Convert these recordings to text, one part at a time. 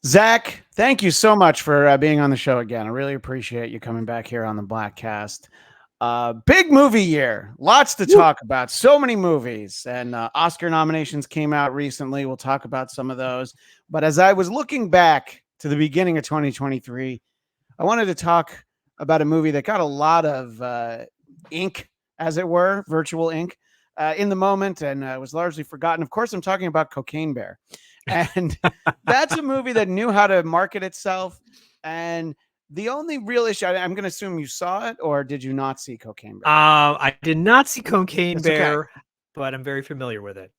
Zach, thank you so much for being on the show again. I really appreciate you coming back here on the Bladtcast. Big movie year, lots to Woo. talk about. So many movies, and Oscar nominations came out recently. We'll talk about some of those. But as I was looking back to the beginning of 2023, I wanted to talk about a movie that got a lot of ink, as it were, virtual ink, in the moment, and was largely forgotten. Of course, I'm talking about Cocaine Bear, and that's a movie that knew how to market itself. And the only real issue, I'm going to assume you saw it, or did you not see Cocaine Bear? I did not see Cocaine That's okay. Bear, but I'm very familiar with it.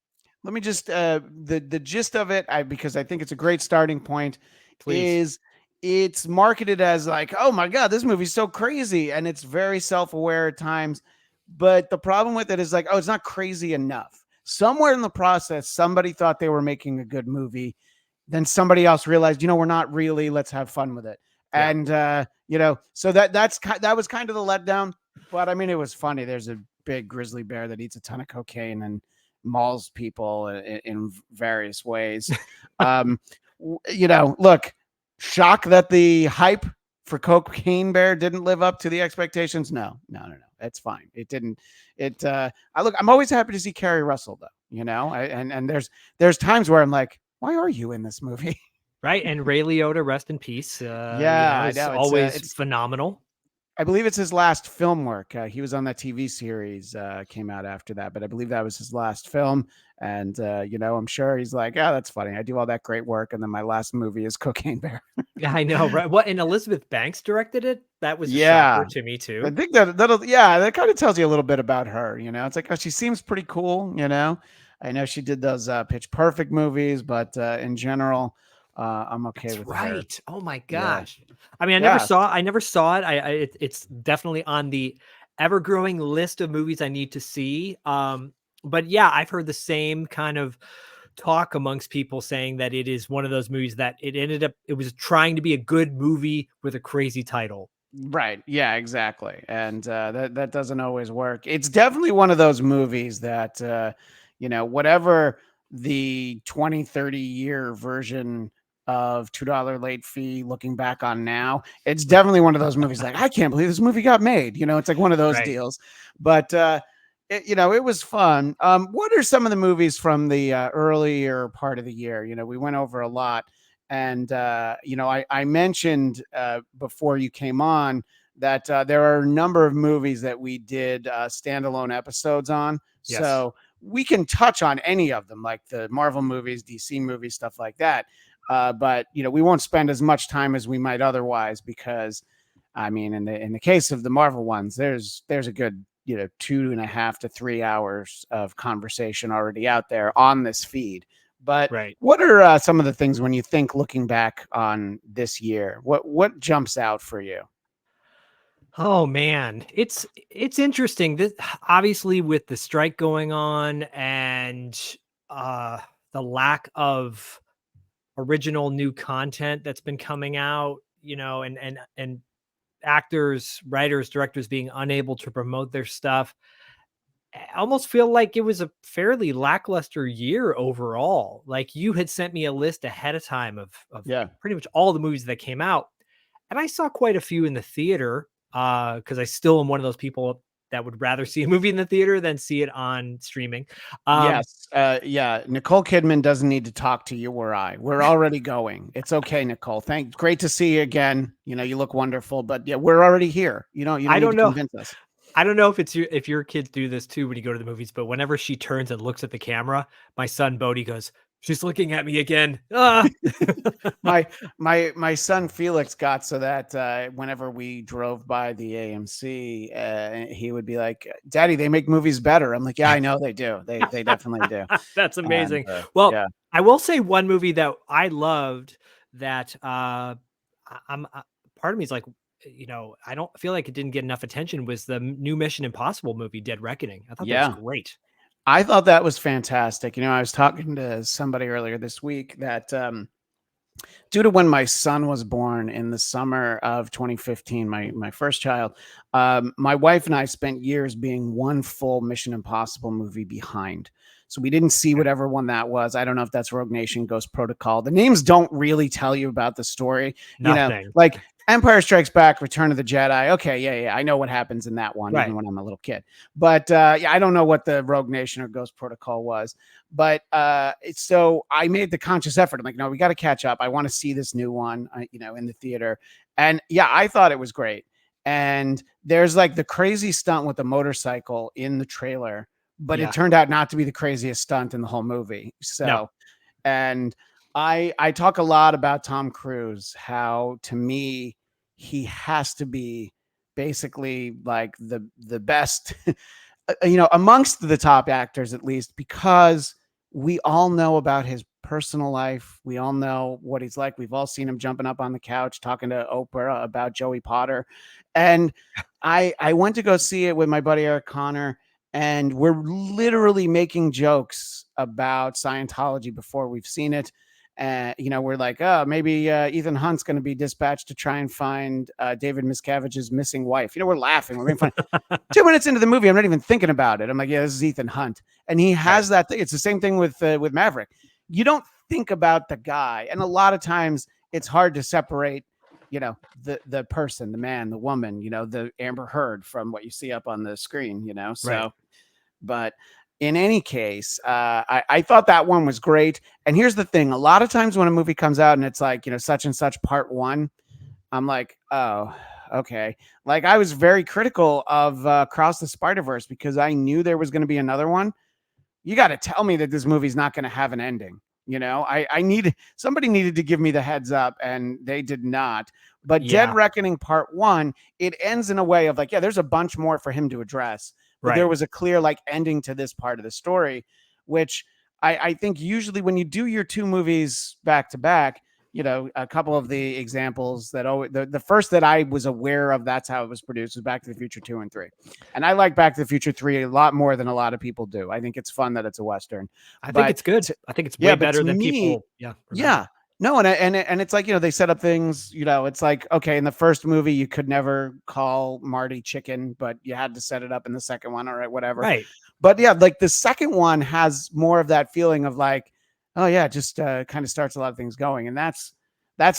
Let me just the gist of it, because I think it's a great starting point, Please. is it's marketed as like, oh my god, this movie's so crazy, and it's very self-aware at times. But the problem with it is like, oh, it's not crazy enough. Somewhere in the process, somebody thought they were making a good movie, then somebody else realized, we're not really. Let's have fun with it, Yeah. and so that was kind of the letdown. But I mean, it was funny. There's a big grizzly bear that eats a ton of cocaine and mauls people in various ways. Um, look, shock that the hype for Cocaine Bear didn't live up to the expectations. No. It's fine. It didn't. I'm always happy to see Carrie Russell though. And there's times where I'm like, why are you in this movie? Right. And Ray Liotta, rest in peace. Yeah, I Is know. always It's phenomenal. I believe it's his last film work. He was on that TV series, came out after that, but I believe that was his last film. And I'm sure he's like, yeah, that's funny. I do all that great work, and then my last movie is Cocaine Bear. Yeah, I know, right? What, and Elizabeth Banks directed it? That was a Yeah, shocker to me I too. think that kind of tells you a little bit about her. It's like, oh, she seems pretty cool. I know she did those Pitch Perfect movies, but in general, I'm okay That's with her. right. Oh my Yeah, gosh. I mean, yeah, I never saw it. It's definitely on the ever-growing list of movies I need to see. But yeah, I've heard the same kind of talk amongst people saying that it is one of those movies that it was trying to be a good movie with a crazy title. right. Yeah, exactly. And that doesn't always work. It's definitely one of those movies that whatever the 20-30 year version of $2 late fee looking back on now, it's definitely one of those movies like, I can't believe this movie got made. It's like one of those Right. deals. But it was fun. What are some of the movies from the earlier part of the year? We went over a lot. And I mentioned before you came on that there are a number of movies that we did standalone episodes on. Yes. So we can touch on any of them, like the Marvel movies, DC movies, stuff like that. But we won't spend as much time as we might otherwise, because I mean, in the case of the Marvel ones, there's a good 2.5 to 3 hours of conversation already out there on this feed. But Right. what are some of the things when you think looking back on this year? What jumps out for you? Oh man, it's interesting. This obviously with the strike going on and uh the lack of original new content that's been coming out, and actors, writers, directors being unable to promote their stuff. I almost feel like it was a fairly lackluster year overall. Like you had sent me a list ahead of time of Yeah. pretty much all the movies that came out, and I saw quite a few in the theater because I still am one of those people that would rather see a movie in the theater than see it on streaming. Um, Yes. Yeah. Nicole Kidman doesn't need to talk to you or I. We're already going. It's okay, Nicole. Great to see you again. You look wonderful, but yeah, we're already here. You don't I need don't to know. convince us. I don't know if your kids do this too when you go to the movies, but whenever she turns and looks at the camera, my son Bodie goes, "She's looking at me again." Ah. My son Felix got so that whenever we drove by the AMC, he would be like, "Daddy, they make movies better." I'm like, "Yeah, I know they do. They definitely do." That's And amazing. Well, yeah, I will say one movie that I loved that I'm part of me is like, I don't feel like it didn't get enough attention was the new Mission Impossible movie, Dead Reckoning. I thought that was yeah. great. I thought that was fantastic. I was talking to somebody earlier this week that due to when my son was born in the summer of 2015, my first child, my wife and I spent years being one full Mission Impossible movie behind. So we didn't see whatever one that was. I don't know if that's Rogue Nation, Ghost Protocol. The names don't really tell you about the story. Nothing. Like Empire Strikes Back, Return of the Jedi. Okay, yeah. I know what happens in that one, Right. even when I'm a little kid. But I don't know what the Rogue Nation or Ghost Protocol was. But so I made the conscious effort. I'm like, no, we got to catch up. I want to see this new one, in the theater. And yeah, I thought it was great. And there's like the crazy stunt with the motorcycle in the trailer, but it turned out not to be the craziest stunt in the whole movie. So, and I talk a lot about Tom Cruise, how to me he has to be basically like the best, amongst the top actors at least, because we all know about his personal life. We all know what he's like. We've all seen him jumping up on the couch talking to Oprah about Joey Potter. And I went to go see it with my buddy Eric Connor, and we're literally making jokes about Scientology before we've seen it. And we're like, oh, maybe Ethan Hunt's going to be dispatched to try and find David Miscavige's missing wife. We're laughing. We're making fun. 2 minutes into the movie, I'm not even thinking about it. I'm like, yeah, this is Ethan Hunt, and he has that thing. It's the same thing with Maverick. You don't think about the guy, and a lot of times it's hard to separate, the person, the man, the woman, the Amber Heard from what you see up on the screen. So, but in any case, I thought that one was great. And here's the thing: a lot of times when a movie comes out and it's like, such and such part one, I'm like, oh, okay. Like I was very critical of Across the Spider-Verse because I knew there was going to be another one. You got to tell me that this movie's not going to have an ending. Somebody needed to give me the heads up, and they did not. But Dead Reckoning Part 1, it ends in a way of like, yeah, there's a bunch more for him to address. But there was a clear like ending to this part of the story, which I think usually when you do your two movies back to back, a couple of the examples that the first that I was aware of, that's how it was produced, was Back to the Future 2 and 3. And I like Back to the Future 3 a lot more than a lot of people do. I think it's fun that it's a Western. I think it's good. I think it's way better than people. Yeah. Yeah. No, and it's like, they set up things, it's like, okay, in the first movie, you could never call Marty chicken, but you had to set it up in the second one. All right, whatever. Right. But yeah, like the second one has more of that feeling of like, oh yeah, just kind of starts a lot of things going. And that's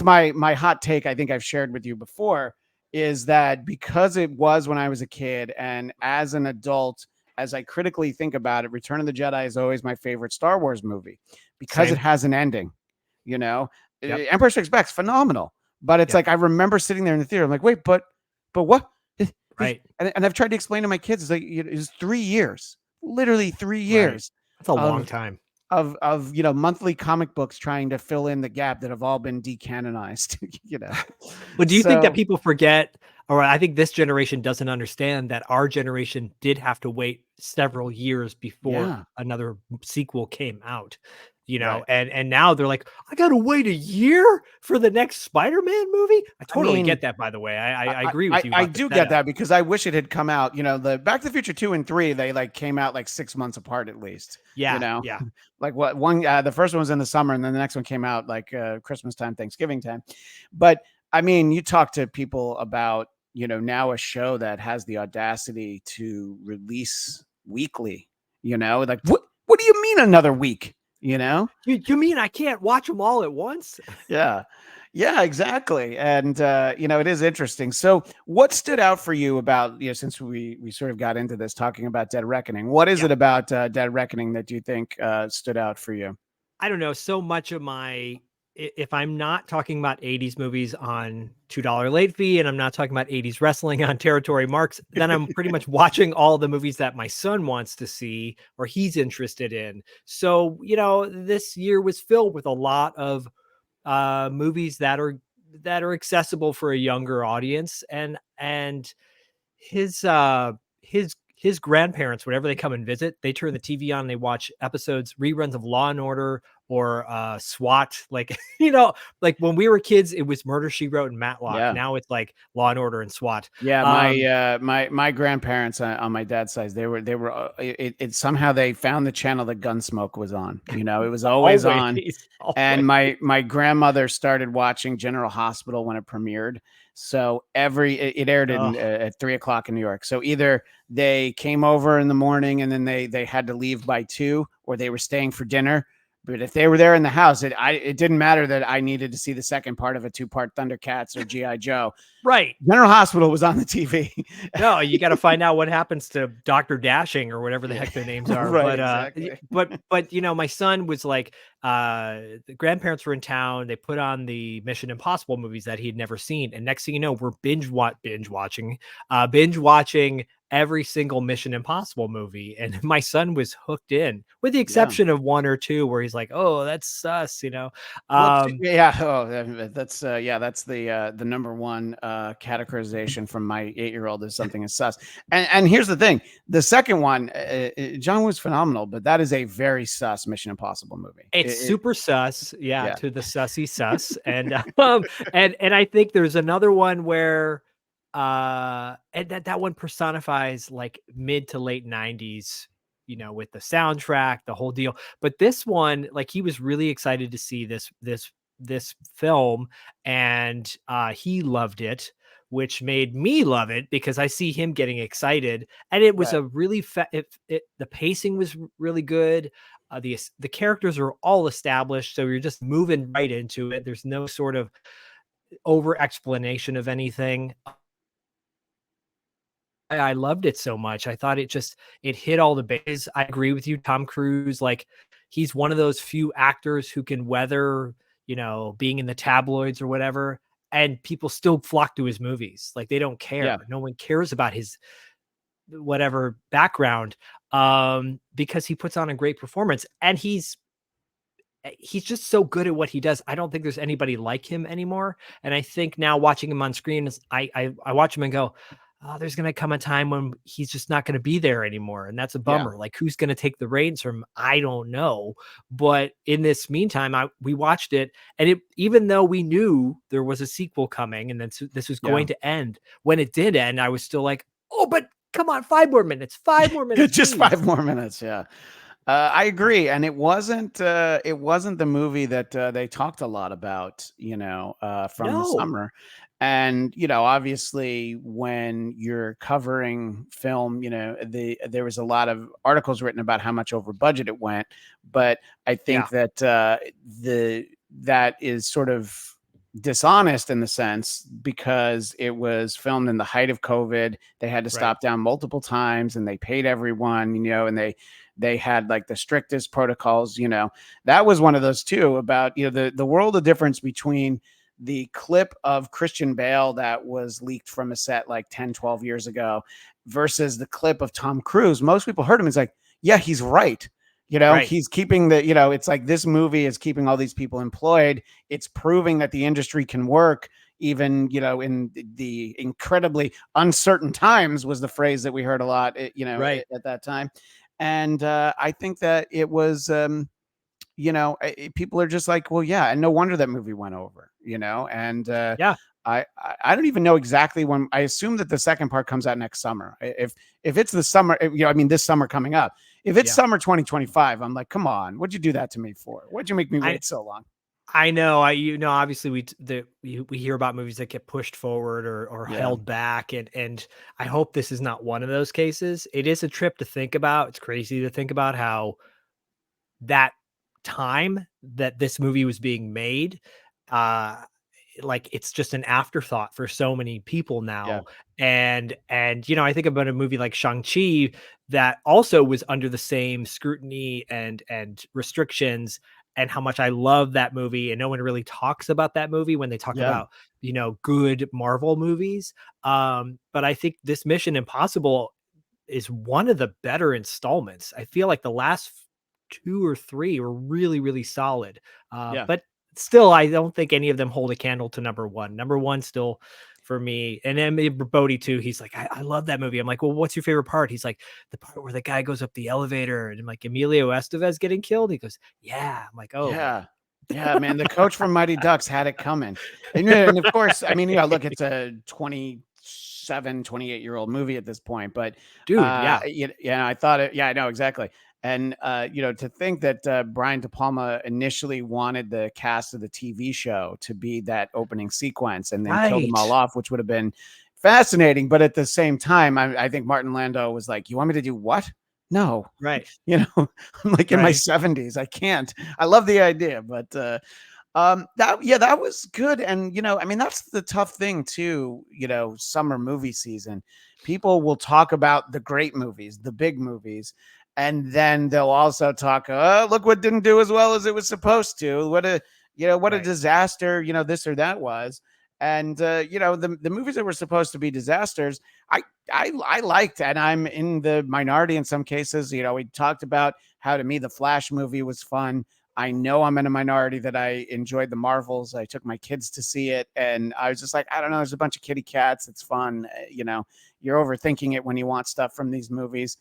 my hot take. I think I've shared with you before, is that because it was when I was a kid, and as an adult, as I critically think about it, Return of the Jedi is always my favorite Star Wars movie because it has an ending. Empire Strikes Back is phenomenal, but it's like I remember sitting there in the theater. I'm like, wait, but what? Right. And I've tried to explain to my kids, it's like it's 3 years, literally 3 years. That's a long time of monthly comic books trying to fill in the gap that have all been decanonized. But do you think that people forget, or I think this generation doesn't understand that our generation did have to wait several years before another sequel came out? And now they're like, I gotta wait a year for the next Spider-Man movie. I totally get that, by the way. I agree with you. I do get that, because I wish it had come out, the Back to the Future 2 and 3, they like came out like 6 months apart at least. Yeah. Like what one, the first one was in the summer, and then the next one came out like Christmas time, Thanksgiving time. But I mean, you talk to people about, now a show that has the audacity to release weekly, like what do you mean another week? You mean I can't watch them all at once? Yeah, exactly. And it is interesting. So what stood out for you about, since we sort of got into this talking about Dead Reckoning, what is it about Dead Reckoning that you think stood out for you? I don't know. So much of if I'm not talking about 80s movies on $2 late fee, and I'm not talking about 80s wrestling on Territory Marks, then I'm pretty much watching all the movies that my son wants to see or he's interested in. So, this year was filled with a lot of movies that are accessible for a younger audience, and his grandparents, whenever they come and visit, they turn the TV on and they watch reruns of Law and Order SWAT. Like, like when we were kids, it was Murder, She Wrote, and Matlock. Yeah. Now it's like Law and Order and SWAT. Yeah, my grandparents on my dad's side, it somehow they found the channel that Gunsmoke was on. It was always Always, on. And always. my grandmother started watching General Hospital when it premiered. So it aired at 3 o'clock in New York. So either they came over in the morning and then they had to leave by 2, or they were staying for dinner. But if they were there in the house, it didn't matter that I needed to see the second part of a 2-part Thundercats or GI Joe. Right. General Hospital was on the TV. No, you got to find out what happens to Dr. Dashing or whatever the heck their names are. Right, But exactly. but my son was like, the grandparents were in town. They put on the Mission Impossible movies that he'd never seen, and next thing you know, we're binge watching every single Mission Impossible movie. And my son was hooked in, with the exception of 1 or 2 where he's like, "Oh, that's sus," Well, yeah. Oh, that's the number one categorization from my 8-year-old is something is sus. And here's the thing: the second one, John was phenomenal, but that is a very sus Mission Impossible movie. It's super sus, Yeah. to the sussy sus, and and I think there's another one where and that one personifies like mid to late 90s, with the soundtrack, the whole deal. But this one, like, he was really excited to see this film, and he loved it, which made me love it because I see him getting excited. And it was Right. a really the pacing was really good. The characters are all established, so you're just moving right into it. There's no sort of over explanation of anything. I loved it so much. I thought it hit all the bases. I agree with you, Tom Cruise. Like, he's one of those few actors who can weather, being in the tabloids or whatever, and people still flock to his movies. Like, they don't care. Yeah. No one cares about his whatever background, because he puts on a great performance, and he's just so good at what he does. I don't think there's anybody like him anymore. And I think now watching him on screen, I watch him and go, oh, there's going to come a time when he's just not going to be there anymore. And that's a Yeah. bummer. Like, who's going to take the reins from him? I don't know. But in this meantime, we watched it, and even though we knew there was a sequel coming and then this was going to end, when it did end, I was still like, oh, but come on, 5 more minutes, 5 more minutes. Just 5 more minutes. Yeah. I agree. And it wasn't the movie that they talked a lot about, from the summer. And, obviously when you're covering film, there was a lot of articles written about how much over budget it went. But I think that that is sort of dishonest in the sense, because it was filmed in the height of COVID. They had to stop down multiple times, and they paid everyone, and they had like the strictest protocols. That was one of those too, about, the world of difference between the clip of Christian Bale that was leaked from a set like 10, 12 years ago versus the clip of Tom Cruise. Most people heard him. It's like, yeah, he's right. He's keeping it's like this movie is keeping all these people employed. It's proving that the industry can work, even, in the incredibly uncertain times, was the phrase that we heard a lot, at that time. And I think that it was, people are just like, well, yeah, and no wonder that movie went over, and I don't even know exactly when. I assume that the second part comes out next summer. If it's the summer, this summer coming up, if it's summer 2025, I'm like, come on, what'd you do that to me for? What'd you make me wait so long? I know. Obviously we hear about movies that get pushed forward or held back. And I hope this is not one of those cases. It is a trip to think about. It's crazy to think about how that time that this movie was being made, like, it's just an afterthought for so many people now. And I think about a movie like Shang-Chi that also was under the same scrutiny and restrictions, and how much I love that movie. And no one really talks about that movie when they talk about, good Marvel movies. But I think this Mission Impossible is one of the better installments. I feel like the last 2 or 3 were really, really solid. But still, I don't think any of them hold a candle to number 1. Number 1 still for me. And then Bodie too. He's like, I love that movie. I'm like, well, what's your favorite part? He's like, the part where the guy goes up the elevator and I'm like, Emilio Estevez getting killed. He goes, yeah. I'm like, oh man. Yeah, man. The coach from Mighty Ducks had it coming. And of course, I mean, look, it's a 27, 28-year-old movie at this point, but Dude, yeah. yeah, I thought it. Yeah, I know exactly. And to think that Brian De Palma initially wanted the cast of the TV show to be that opening sequence and then kill them all Right. off, which would have been fascinating. But at the same time, I think Martin Landau was like, "You want me to do what? No." Right. I'm like in my 70s. I can't. I love the idea, but that was good. And I mean, that's the tough thing too, summer movie season. People will talk about the great movies, the big movies, and then they'll also talk, oh, look what didn't do as well as it was supposed to. What a disaster, this or that was. And the movies that were supposed to be disasters, I liked, and I'm in the minority in some cases. We talked about how, to me, the Flash movie was fun. I know I'm in a minority that I enjoyed the Marvels. I took my kids to see it, and I was just like, I don't know, there's a bunch of kitty cats. It's fun. You're overthinking it when you want stuff from these movies.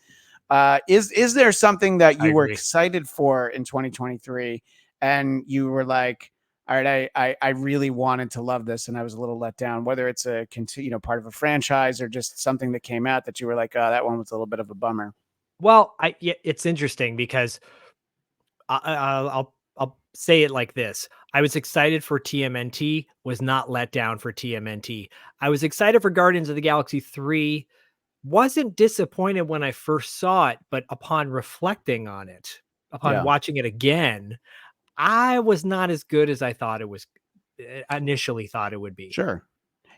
Is there something that you were excited for in 2023 and you were like, all right, I really wanted to love this and I was a little let down, whether it's a part of a franchise or just something that came out that you were like, oh, that one was a little bit of a bummer? Well, it's interesting because I'll say it like this. I was excited for TMNT, was not let down for TMNT. I was excited for Guardians of the Galaxy 3, wasn't disappointed when I first saw it, but upon reflecting on it, upon watching it again, I was not as good as I thought it was initially thought it would be. Sure.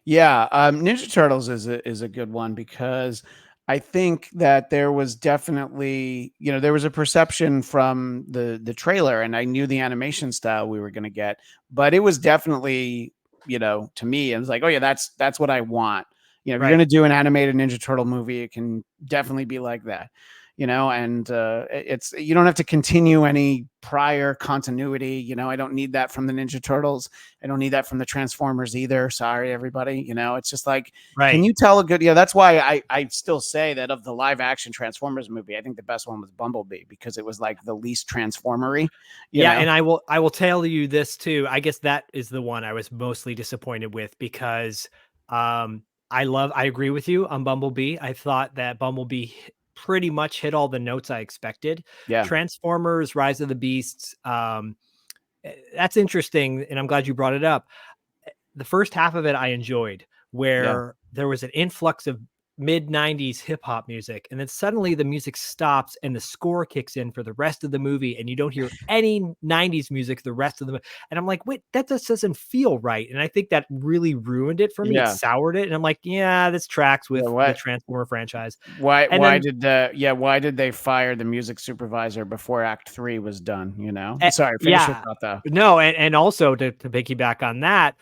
Yeah, Ninja Turtles is a good one because I think that there was definitely, there was a perception from the trailer, and I knew the animation style we were going to get, but it was definitely, to me, it was like, oh yeah, that's what I want. If you're going to do an animated Ninja Turtle movie, it can definitely be like that. And it's, you don't have to continue any prior continuity. I don't need that from the Ninja Turtles. I don't need that from the Transformers either. Sorry, everybody. It's just like, can you tell a good, that's why I still say that of the live action Transformers movie, I think the best one was Bumblebee because it was like the least Transformery. And I will tell you this too. I guess that is the one I was mostly disappointed with because I agree with you on Bumblebee. I thought that Bumblebee pretty much hit all the notes I expected. Yeah. Transformers, Rise of the Beasts. That's interesting. And I'm glad you brought it up. The first half of it, I enjoyed, where there was an influx of mid-90s hip-hop music, and then suddenly the music stops and the score kicks in for the rest of the movie, and you don't hear any 90s music the rest of the movie. And I'm like, wait, that just doesn't feel right. And I think that really ruined it for me. It soured it. And I'm like, yeah, this tracks with the Transformer franchise. Why did they fire the music supervisor before Act 3 was done? Sorry, finish your thought though. No, and also to piggyback on that,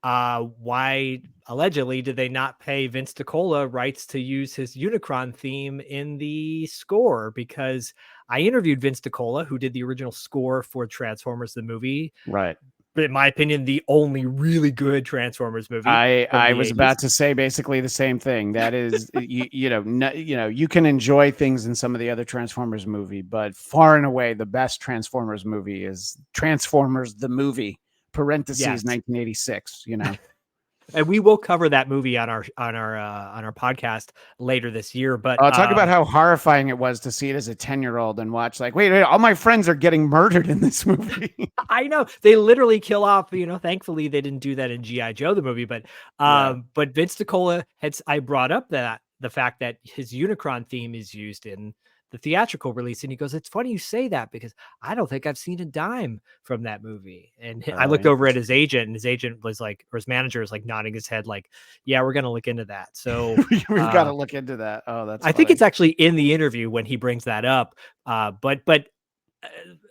why allegedly did they not pay Vince DiCola rights to use his Unicron theme in the score? Because I interviewed Vince DiCola, who did the original score for Transformers the movie. Right. But in my opinion, the only really good Transformers movie. I was about to say basically the same thing. That is, you can enjoy things in some of the other Transformers movie, but far and away the best Transformers movie is Transformers the movie. Parentheses 1986. And we will cover that movie on our podcast later this year. But I'll talk about how horrifying it was to see it as a 10-year-old and watch like, wait, all my friends are getting murdered in this movie. I know they literally kill off. Thankfully they didn't do that in G.I. Joe the movie, but Vince DiCola I brought up that the fact that his Unicron theme is used in the theatrical release, and he goes, "It's funny you say that because I don't think I've seen a dime from that movie." And I looked over at his agent, and his agent was like, or his manager is like nodding his head, like, "Yeah, we're gonna look into that." So we've got to look into that. Oh, that's. I think it's actually in the interview when he brings that up. But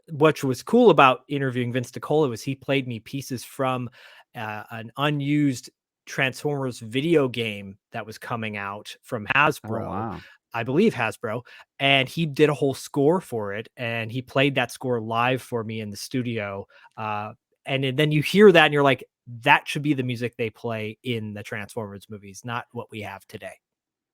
what was cool about interviewing Vince DiCola was he played me pieces from an unused Transformers video game that was coming out from Hasbro. Oh, wow. I believe Hasbro, and he did a whole score for it, and he played that score live for me in the studio. And then you hear that and you're like, that should be the music they play in the Transformers movies, not what we have today.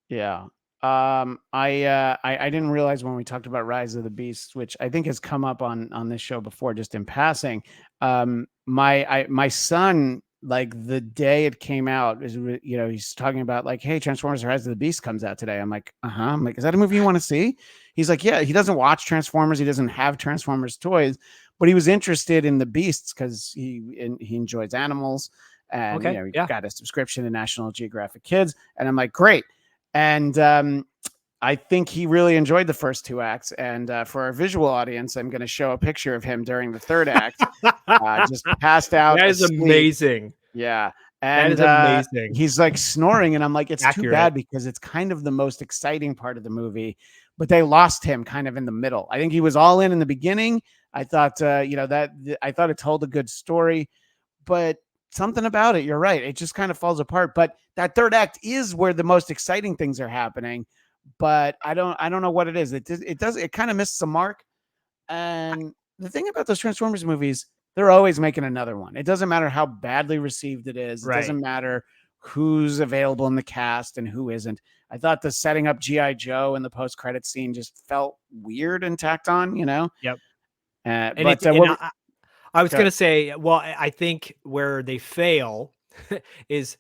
Yeah. I didn't realize when we talked about Rise of the Beasts, which I think has come up on this show before, just in passing. My son, like the day it came out, he's talking about like, hey, Transformers Rise of the Beast comes out today. I'm like, I'm like, is that a movie you want to see? He's like, yeah. He doesn't watch Transformers. He doesn't have Transformers toys, but he was interested in the Beasts because he enjoys animals, and Okay. he Yeah. got a subscription to National Geographic Kids, and I'm like, great. And I think he really enjoyed the first two acts. And for our visual audience, I'm going to show a picture of him during the third act, just passed out That is asleep. amazing. Yeah. That And is amazing. he's like snoring. And I'm like, it's too Accurate. bad because it's kind of the most exciting part of the movie. But they lost him kind of in the middle. I think he was all in the beginning. I thought, I thought it told a good story. But something about it, you're right, it just kind of falls apart. But that third act is where the most exciting things are happening, but I don't know what it is. It kind of misses the mark. And the thing about those Transformers movies, they're always making another one. It doesn't matter how badly received it is. It Right. doesn't matter who's available in the cast and who isn't. I thought the setting up GI Joe in the post-credit scene just felt weird and tacked on, Yep. But I was going to say, well, I think where they fail is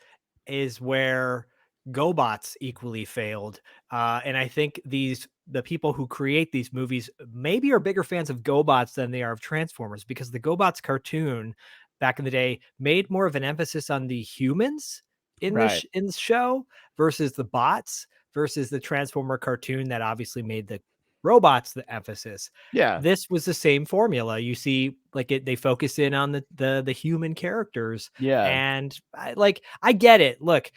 where GoBots equally failed. And I think the people who create these movies maybe are bigger fans of GoBots than they are of Transformers, because the GoBots cartoon back in the day made more of an emphasis on the humans in the show versus the bots, versus the Transformer cartoon that obviously made the robots the emphasis. Yeah. This was the same formula. You see, like they focus in on the human characters. Yeah. And I get it. Look,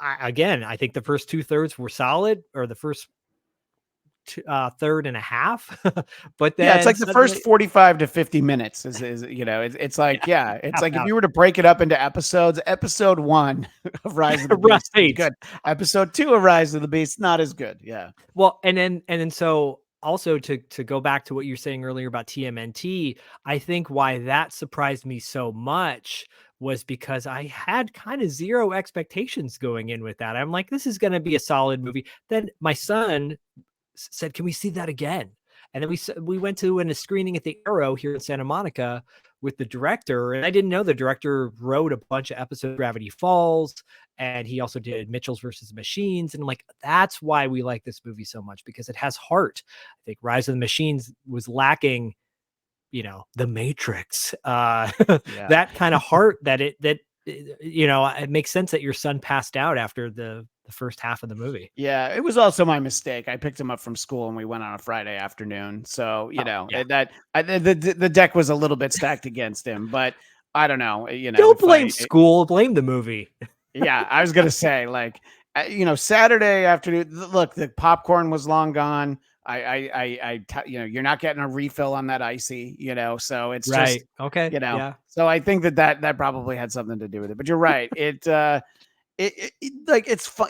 I think the first 2/3 were solid, or the first third and a half. But then it's like the first 45 to 50 minutes is it's like, it's like if you were to break it up into episodes, episode 1 of Rise of the Beast is good. Episode 2 of Rise of the Beast, not as good. Yeah. Well, and then so also to go back to what you were saying earlier about TMNT, I think why that surprised me so much was because I had kind of zero expectations going in with that. I'm like, this is going to be a solid movie. Then my son said, can we see that again? And then we went to a screening at the Arrow here in Santa Monica with the director. And I didn't know the director wrote a bunch of episodes of Gravity Falls, and he also did Mitchell's versus Machines. And I'm like, that's why we like this movie so much, because it has heart. I think Rise of the Machines was lacking, the Matrix, that kind of heart it makes sense that your son passed out after the first half of the movie. Yeah, it was also my mistake. I picked him up from school and we went on a Friday afternoon. So, the deck was a little bit stacked against him, but I don't know, Don't blame school, blame the movie. Yeah, I was going to say, like, Saturday afternoon, look, the popcorn was long gone. You're not getting a refill on that icy, so it's right. Just, okay. Yeah. So I think that probably had something to do with it, but you're right. It's fun.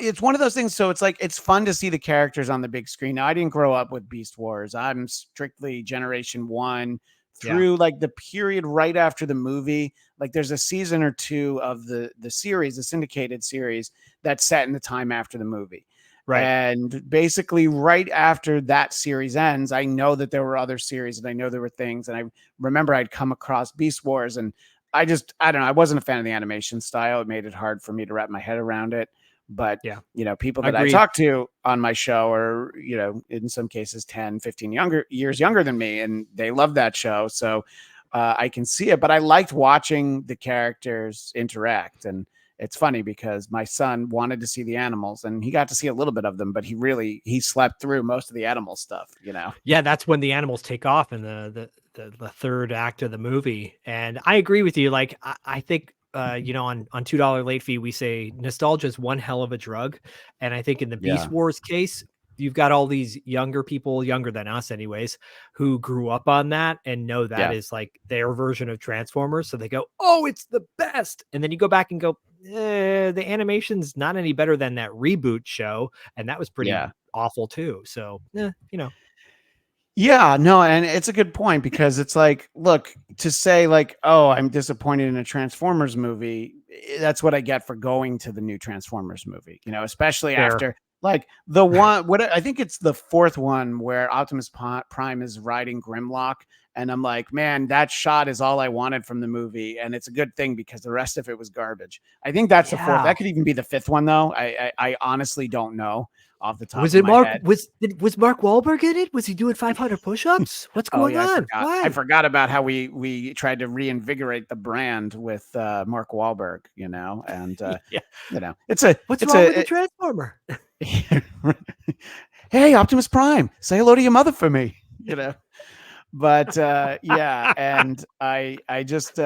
It's one of those things. So it's like, it's fun to see the characters on the big screen. Now, I didn't grow up with Beast Wars. I'm strictly Generation 1 through like the period right after the movie. Like there's a season or 2 of the series, the syndicated series, that's set in the time after the movie. Right. And basically right after that series ends, I know that there were other series and I know there were things. And I remember I'd come across Beast Wars, and I don't know. I wasn't a fan of the animation style. It made it hard for me to wrap my head around it. But, people that I talk to on my show are, in some cases 10, 15 years younger than me, and they love that show. So I can see it, but I liked watching the characters interact. And it's funny because my son wanted to see the animals, and he got to see a little bit of them, but he slept through most of the animal stuff, Yeah, that's when the animals take off in the third act of the movie. And I agree with you. Like, I think, on $2 late fee, we say nostalgia is one hell of a drug. And I think in the Beast Wars case, you've got all these younger people, younger than us anyways, who grew up on that and know that is like their version of Transformers. So they go, oh, it's the best. And then you go back and go, the animation's not any better than that reboot show. And that was pretty awful too. So, Yeah, no, and it's a good point because it's like, look, to say like, oh, I'm disappointed in a Transformers movie, that's what I get for going to the new Transformers movie, especially Fair. after like the one, what I think it's the fourth one where Optimus Prime is riding Grimlock. And I'm like, man, that shot is all I wanted from the movie. And it's a good thing because the rest of it was garbage. I think that's the fourth. Yeah. That could even be the fifth one, though. I honestly don't know off the top Was of it my Mark? head. Was Mark Wahlberg in it? Was he doing 500 push-ups? What's Oh going yeah, I on? forgot. I Why? forgot about how we tried to reinvigorate the brand with Mark Wahlberg, and Yeah. it's a What's it's wrong with the a Transformer? hey Optimus Prime, say hello to your mother for me, But yeah, and I just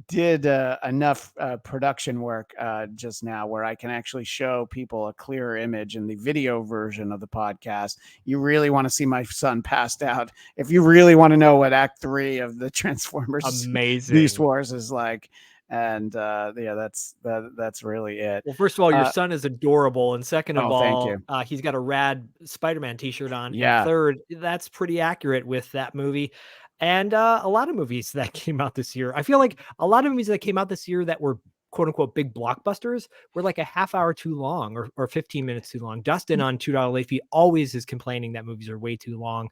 did enough production work just now where I can actually show people a clearer image in the video version of the podcast. You really want to see my son passed out. If you really want to know what Act 3 of the Transformers Beast Amazing. Wars is like, and yeah, that's really it. Well, first of all, your Uh, son is adorable, and second of oh, thank all, you. he's got a rad Spider-Man t-shirt on, and Yeah, third, that's pretty accurate with that movie, and, a lot of movies that came out this year. I feel like a lot of movies that came out this year that were quote unquote "big blockbusters" were like a half hour too long or 15 minutes too long. Dustin on $2 Late Fee always is complaining that movies are way too long.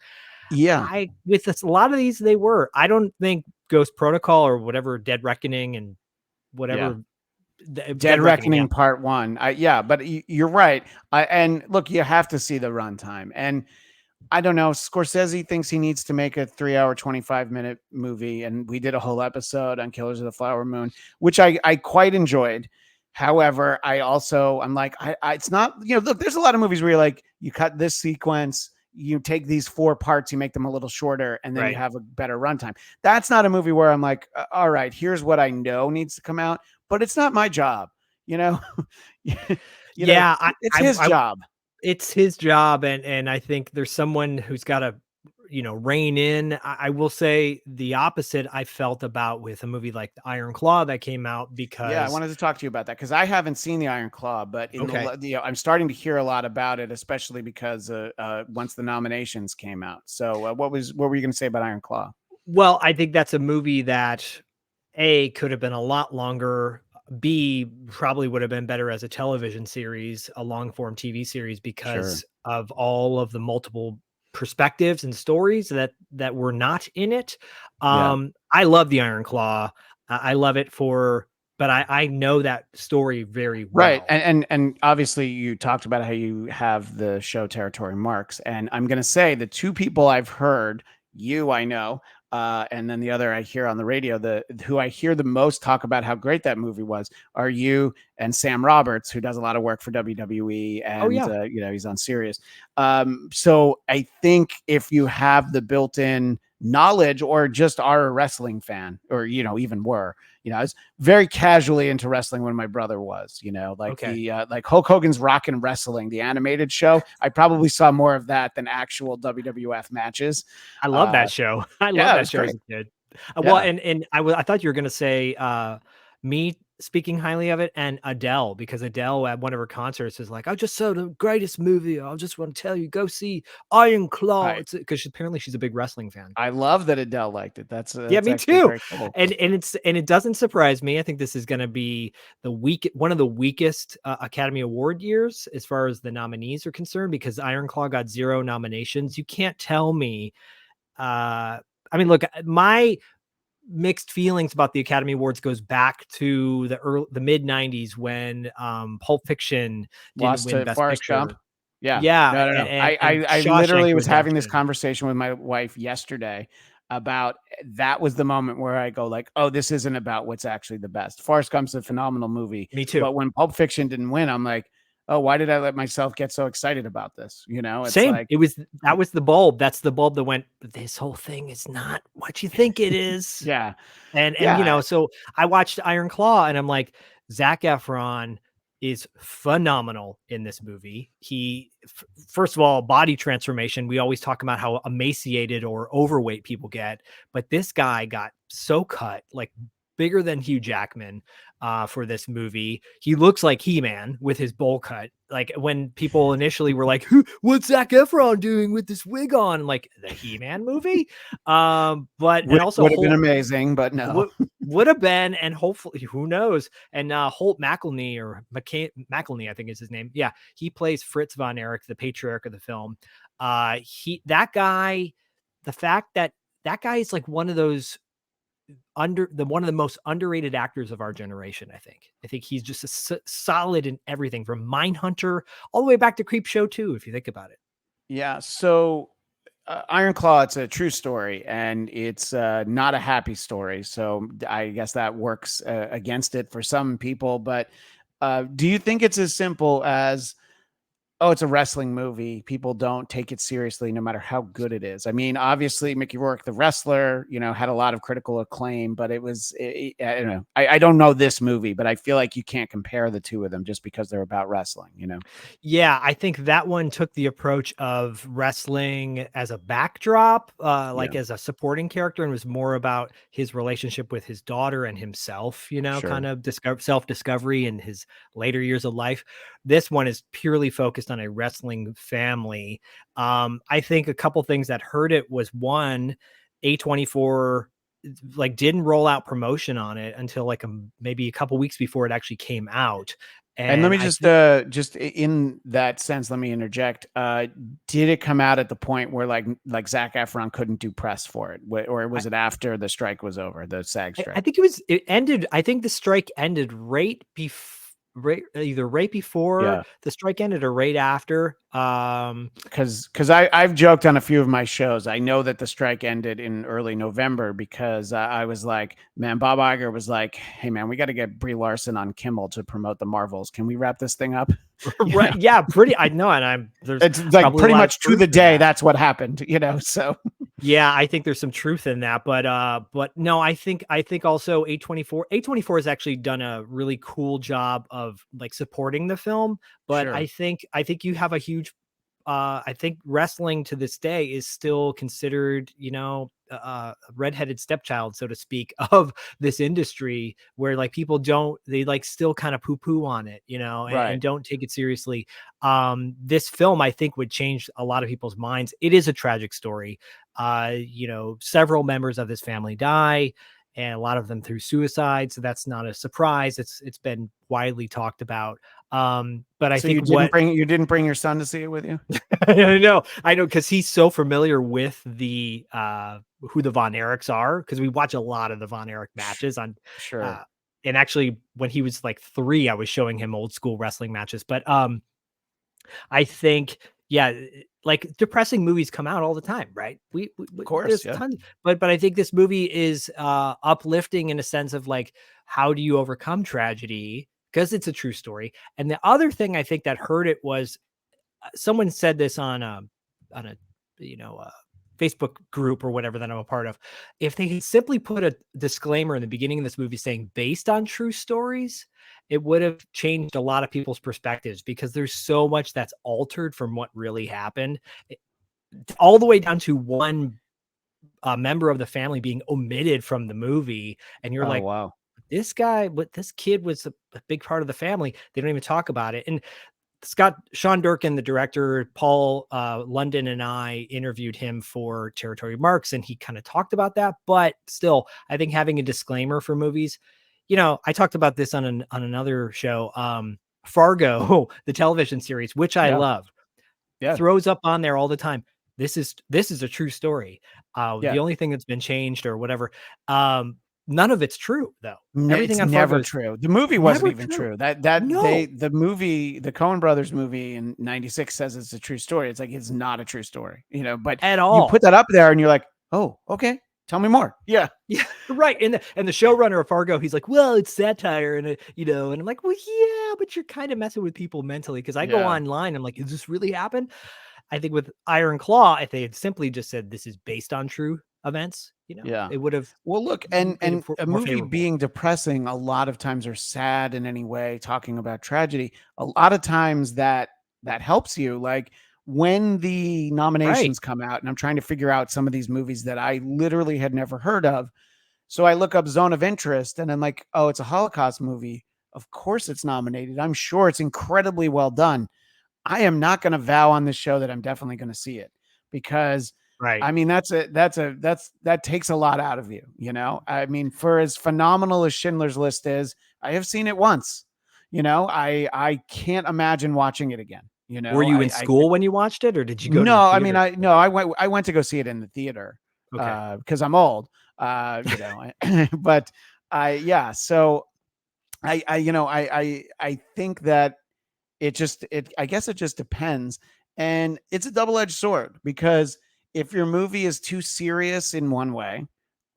yeah, I with this, a lot of these, they were. I don't think Ghost Protocol or whatever, Dead Reckoning and yeah. whatever Dead Dead Reckoning, yeah. Reckoning Part 1. Yeah, but you're right. And look, you have to see the runtime. And I don't know, Scorsese thinks he needs to make a 3-hour, 25-minute movie. And we did a whole episode on Killers of the Flower Moon, which I quite enjoyed. However, I'm like, it's not, look, there's a lot of movies where you're like, you cut this sequence, you take these 4 parts, you make them a little shorter, and then you Right. have a better runtime. That's not a movie where I'm like, all right, here's what I know needs to come out, but it's not my job, you know? Yeah, It's his job. it's his job, and I think there's someone who's gotta, rein in. I will say the opposite I felt about with a movie like The Iron Claw that came out Yeah, I because wanted to talk to you about that because I haven't seen the Iron Claw, but okay. I'm starting to hear a lot about it, especially because once the nominations came out. So, what were you going to say about Iron Claw? Well, I think that's a movie that A, could have been a lot longer, B, probably would have been better as a television series, a long form TV series Sure. because of all of the multiple perspectives and stories that were not in it. Yeah. I love the Iron Claw. I love it but I know that story very Right. well. And obviously you talked about how you have the show Territory Marks. And I'm gonna say the two people I've heard, you I know, and then the other I hear on the radio, the who I hear the most talk about how great that movie was are you and Sam Roberts, who does a lot of work for WWE Oh and yeah. he's on Sirius. So I think if you have the built-in knowledge or just are a wrestling fan, or even were, I was very casually into wrestling when my brother was, like Okay. like Hulk Hogan's Rockin' Wrestling, the animated show. I probably saw more of that than actual WWF matches. I love Uh, that show. I love yeah, it that was show as great. a kid. Well, Yeah. and I thought you were gonna say, me speaking highly of it and Adele, because Adele at one of her concerts is like, "I just saw the greatest movie. I just want to tell you, go see Iron Claw." I It's because apparently she's a big wrestling fan. I love that Adele liked it. Yeah, That's me actually too. very cool. And it doesn't surprise me. I think this is gonna be one of the weakest, Academy Award years as far as the nominees are concerned, because Iron Claw got 0 nominations. You can't tell me, I mean, look, my mixed feelings about the Academy Awards goes back to the mid 90s when Pulp Fiction didn't Lost win to Best Forrest Gump. Picture. Yeah. Yeah, No, no, no. and I Shawshank literally was having this Redemption. conversation with my wife yesterday about that was the moment where I go like, "Oh, this isn't about what's actually the best." Forrest Gump's a phenomenal movie, Me too. but when Pulp Fiction didn't win, I'm like, "Oh, why did I let myself get so excited about this?" It's Same. like That was the bulb. That's the bulb that went, this whole thing is not what you think it is. yeah. And Yeah. so I watched Iron Claw and I'm like, Zac Efron is phenomenal in this movie. First of all, body transformation. We always talk about how emaciated or overweight people get, but this guy got so cut, like bigger than Hugh Jackman for this movie. He looks like He-Man with his bowl cut. Like when people initially were like, what's Zac Efron doing with this wig on? Like the He-Man movie. But and also would have been amazing, but no. Would have been, and hopefully, who knows? And Holt McElhenney, or McElhenney, I think is his name. Yeah, he plays Fritz von Erich, the patriarch of the film. That guy, the fact that guy is like one of those one of the most underrated actors of our generation. I think he's just solid in everything from Mindhunter all the way back to Creepshow 2, if you think about it. Yeah. So Iron Claw, it's a true story, and it's not a happy story. So I guess that works against it for some people. But do you think it's as simple as, oh, it's a wrestling movie, people don't take it seriously no matter how good it is? I mean, obviously Mickey Rourke, the wrestler, had a lot of critical acclaim, but I don't know. I don't know this movie, but I feel like you can't compare the two of them just because they're about wrestling, Yeah, I think that one took the approach of wrestling as a backdrop, as a supporting character, and was more about his relationship with his daughter and himself, Sure. kind of self-discovery in his later years of life. This one is purely focused on a wrestling family. I think a couple things that hurt it was, one, A24 didn't roll out promotion on it until maybe a couple weeks before it actually came out. And let me just in that sense, let me interject. Did it come out at the point where like Zac Efron couldn't do press for it, or was it after the strike was over, the SAG strike? I think it ended. I think the strike ended either right before the strike ended or right after. Because I've joked on a few of my shows. I know that the strike ended in early November because I was like, man, Bob Iger was like, hey man, we got to get Brie Larson on Kimmel to promote the Marvels. Can we wrap this thing up? Right? Yeah, pretty. I know, and it's like pretty much to the day. That's what happened, So yeah, I think there's some truth in that, but no, I think also A24 has actually done a really cool job of supporting the film, but sure. I think you have a huge I think wrestling to this day is still considered, a redheaded stepchild, so to speak, of this industry, where people they still kind of poo-poo on it, and don't take it seriously. This film, I think, would change a lot of people's minds. It is a tragic story. Several members of this family die, and a lot of them through suicide. So that's not a surprise. It's been widely talked about. But I think you didn't bring your son to see it with you. I know, because he's so familiar with the who the Von Erichs are, because we watch a lot of the Von Erich matches on. Sure. And actually, when he was 3, I was showing him old school wrestling matches. But I think, depressing movies come out all the time, right? We of course, there's tons, but I think this movie is uplifting in a sense of how do you overcome tragedy, because it's a true story. And the other thing I think that hurt it was, someone said this on a Facebook group or whatever that I'm a part of. If they had simply put a disclaimer in the beginning of this movie saying based on true stories, it would have changed a lot of people's perspectives, because there's so much that's altered from what really happened, all the way down to one member of the family being omitted from the movie. And you're wow, this kid was a big part of the family. They don't even talk about it. And Sean Durkin, the director, Paul London, and I interviewed him for Territory Marks, and he kind of talked about that. But still, I think having a disclaimer for movies, I talked about this on another show, Fargo, the television series, which I love, throws up on there all the time. This is a true story. The only thing that's been changed or whatever, none of it's true, though. Everything it's never true. The movie wasn't even true. The movie, the Coen Brothers movie in '96 says it's a true story. It's it's not a true story, but at all. You put that up there and you're like, oh, okay, tell me more. Yeah, right. And the showrunner of Fargo, he's like, well, it's satire, and and I'm like, well, yeah, but you're kind of messing with people mentally, because I go online, I'm like, does this really happen? I think with Iron Claw, if they had simply just said this is based on true events, it would have. Well, look, and a movie favorable. Being depressing a lot of times, or sad in any way, talking about tragedy, a lot of times that helps you. Like when the nominations come out, and I'm trying to figure out some of these movies that I literally had never heard of. So I look up Zone of Interest and I'm like, oh, it's a Holocaust movie. Of course it's nominated. I'm sure it's incredibly well done. I am not going to vow on this show that I'm definitely going to see it because Right. I mean that takes a lot out of you, you know? I mean, for as phenomenal as Schindler's List is, I have seen it once. You know, I can't imagine watching it again. You Were know, you in I school when you watched it, or did you go to no, the I mean theater? I went to go see it in the theater Okay. because I'm old. You know, but yeah, so I you know, I think that it I guess it just depends. And it's a double-edged sword because if your movie is too serious in one way,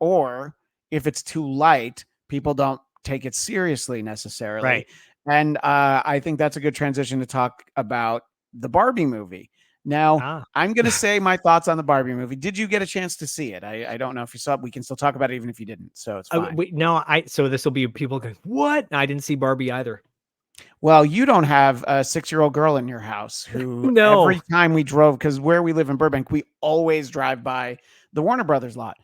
or if it's too light, people don't take it seriously necessarily. Right. And I think that's a good transition to talk about the Barbie movie. Now, Ah. I'm going to say my thoughts on the Barbie movie. Did you get a chance to see it? I don't know if you saw it. We can still talk about it even if you didn't. So it's fine. Wait, no, so this will be people going, "What?" I didn't see Barbie either. Well, you don't have a 6-year-old girl in your house who No. every time we drove, because where we live in Burbank, we always drive by the Warner Brothers lot.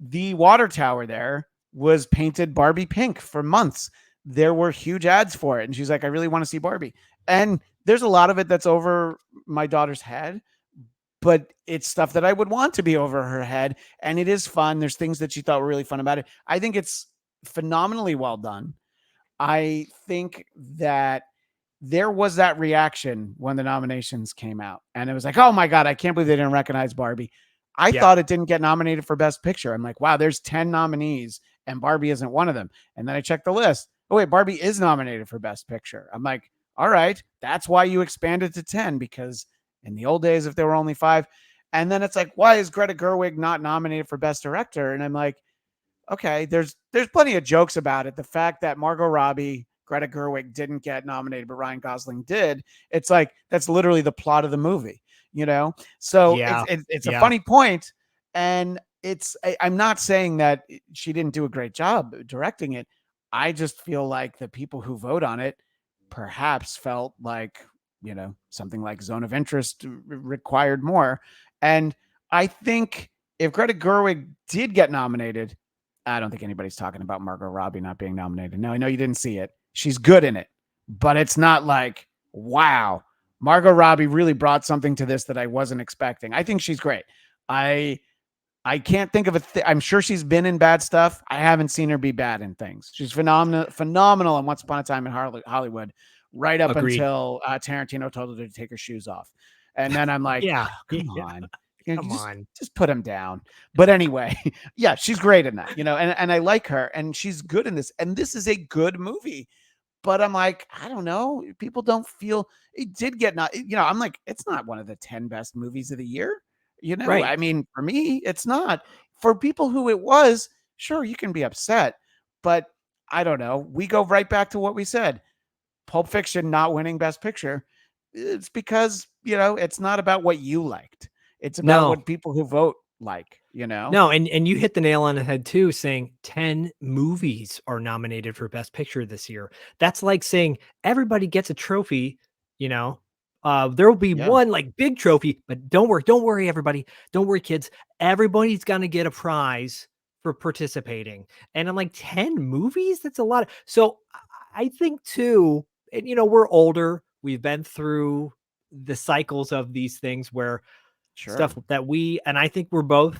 The water tower there was painted Barbie pink for months. There were huge ads for it. And she's like, I really want to see Barbie. And there's a lot of it that's over my daughter's head, but it's stuff that I would want to be over her head. And it is fun. There's things that she thought were really fun about it. I think it's phenomenally well done. I think that there was that reaction when the nominations came out, and it was like, oh my God, I can't believe they didn't recognize Barbie. I Yeah. thought it didn't get nominated for Best Picture. I'm like, wow, there's 10 nominees, and Barbie isn't one of them. And then I checked the list. Oh, wait, Barbie is nominated for Best Picture. I'm like, all right, that's why you expanded to 10, because in the old days, if there were only 5. And then it's like, why is Greta Gerwig not nominated for Best Director? And I'm like, okay, there's plenty of jokes about it. The fact that Margot Robbie, Greta Gerwig didn't get nominated, but Ryan Gosling did. It's like that's literally the plot of the movie, you know. So Yeah. it's a Yeah. funny point, and I'm not saying that she didn't do a great job directing it. I just feel like the people who vote on it perhaps felt like, you know, something like Zone of Interest required more. And I think if Greta Gerwig did get nominated, I don't think anybody's talking about Margot Robbie not being nominated. No, I know you didn't see it. She's good in it, but it's not like, wow, Margot Robbie really brought something to this that I wasn't expecting. I think she's great. I I can't think of I'm sure she's been in bad stuff. I haven't seen her be bad in things. She's phenomenal in Once Upon a Time in Hollywood, right up Agreed. until Tarantino told her to take her shoes off, and then I'm like, Yeah. oh, come Yeah. on, you know, Come on. just put him down. But anyway, yeah, she's great in that, you know, and I like her, and she's good in this, and this is a good movie. But I'm like, I don't know. People don't feel it did get not, you know, I'm like, it's not one of the 10 best movies of the year. You know, Right. I mean, for me, it's not. For people who it was, sure, you can be upset, but I don't know. We go right back to what we said. Pulp Fiction not winning Best Picture. It's because, you know, it's not about what you liked. It's about No. what people who vote like, you know? No, and you hit the nail on the head too, saying 10 movies are nominated for Best Picture this year. That's like saying everybody gets a trophy, you know. There will be Yeah. one like big trophy, but don't worry, everybody. Don't worry, kids. Everybody's gonna get a prize for participating. And I'm like, 10 movies? That's a lot. So I think too, and we're older, we've been through the cycles of these things where Sure. stuff that and I think we're both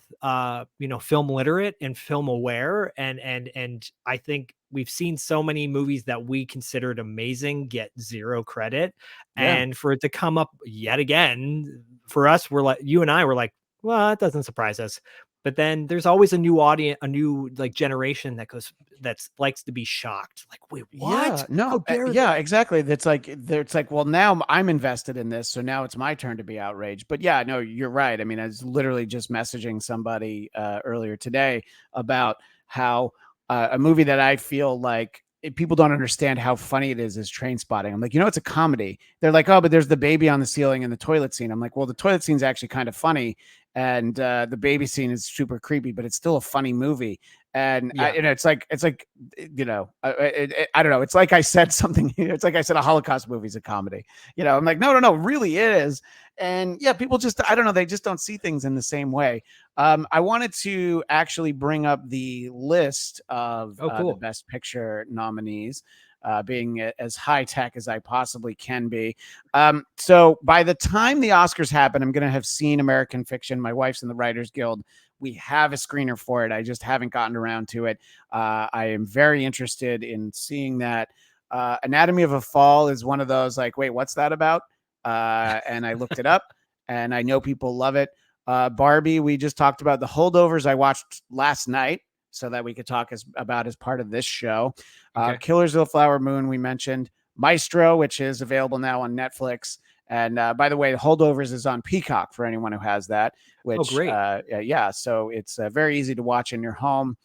film literate and film aware, and I think we've seen so many movies that we considered amazing get zero credit, Yeah. and for it to come up yet again for us, we're like, you and I were like, well, that doesn't surprise us. But then there's always a new audience, a new like generation that likes to be shocked. Like, wait, Yeah, what? How no, dare yeah, they? exactly. It's like, well, now I'm invested in this, so now it's my turn to be outraged. But yeah, no, you're right. I mean, I was literally just messaging somebody earlier today about how a movie that I feel like people don't understand how funny it is Train Spotting. I'm like, you know, it's a comedy. They're like, oh, but there's the baby on the ceiling and the toilet scene. I'm like, well, the toilet scene's actually kind of funny, and the baby scene is super creepy, but it's still a funny movie. Yeah. it's like, I don't know. It's like I said something. It's like I said a Holocaust movie is a comedy. I'm like, no, really it is. And yeah, people just, I don't know, they just don't see things in the same way. I wanted to actually bring up the list of Oh, the cool. Best Picture nominees. Being as high tech as I possibly can be. So by the time the Oscars happen, I'm going to have seen American Fiction. My wife's in the Writers Guild. We have a screener for it. I just haven't gotten around to it. I am very interested in seeing that. Anatomy of a Fall is one of those like, wait, what's that about? And I looked it up, and I know people love it. Barbie, we just talked about. The Holdovers I watched last night so that we could talk about as part of this show. Okay. Killers of the Flower Moon, we mentioned. Maestro, which is available now on Netflix. And by the way, Holdovers is on Peacock for anyone who has that, which, great. yeah, so it's very easy to watch in your home.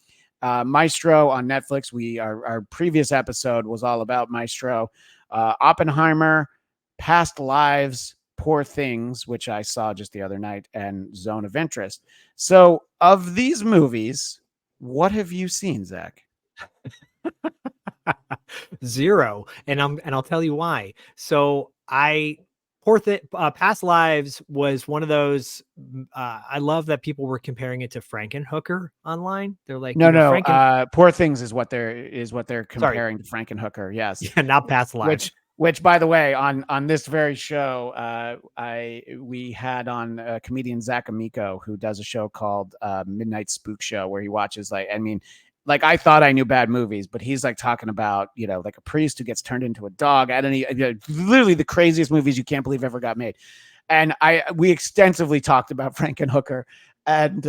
Maestro on Netflix. Our previous episode was all about Maestro. Oppenheimer, Past Lives, Poor Things, which I saw just the other night, and Zone of Interest. So of these movies, what have you seen, Zach? 0. And I'll tell you why. So Past Lives was one of those. I love that people were comparing it to Frankenhooker online. They're like, No. Poor Things is what they're Sorry. comparing to Frankenhooker. Yes. Yeah, not Past Lives. Which, by the way, on this very show, we had on comedian Zach Amico, who does a show called Midnight Spook Show, where he watches like I thought I knew bad movies, but he's like talking about like a priest who gets turned into a dog. Literally the craziest movies you can't believe ever got made, and we extensively talked about Frankenhooker, and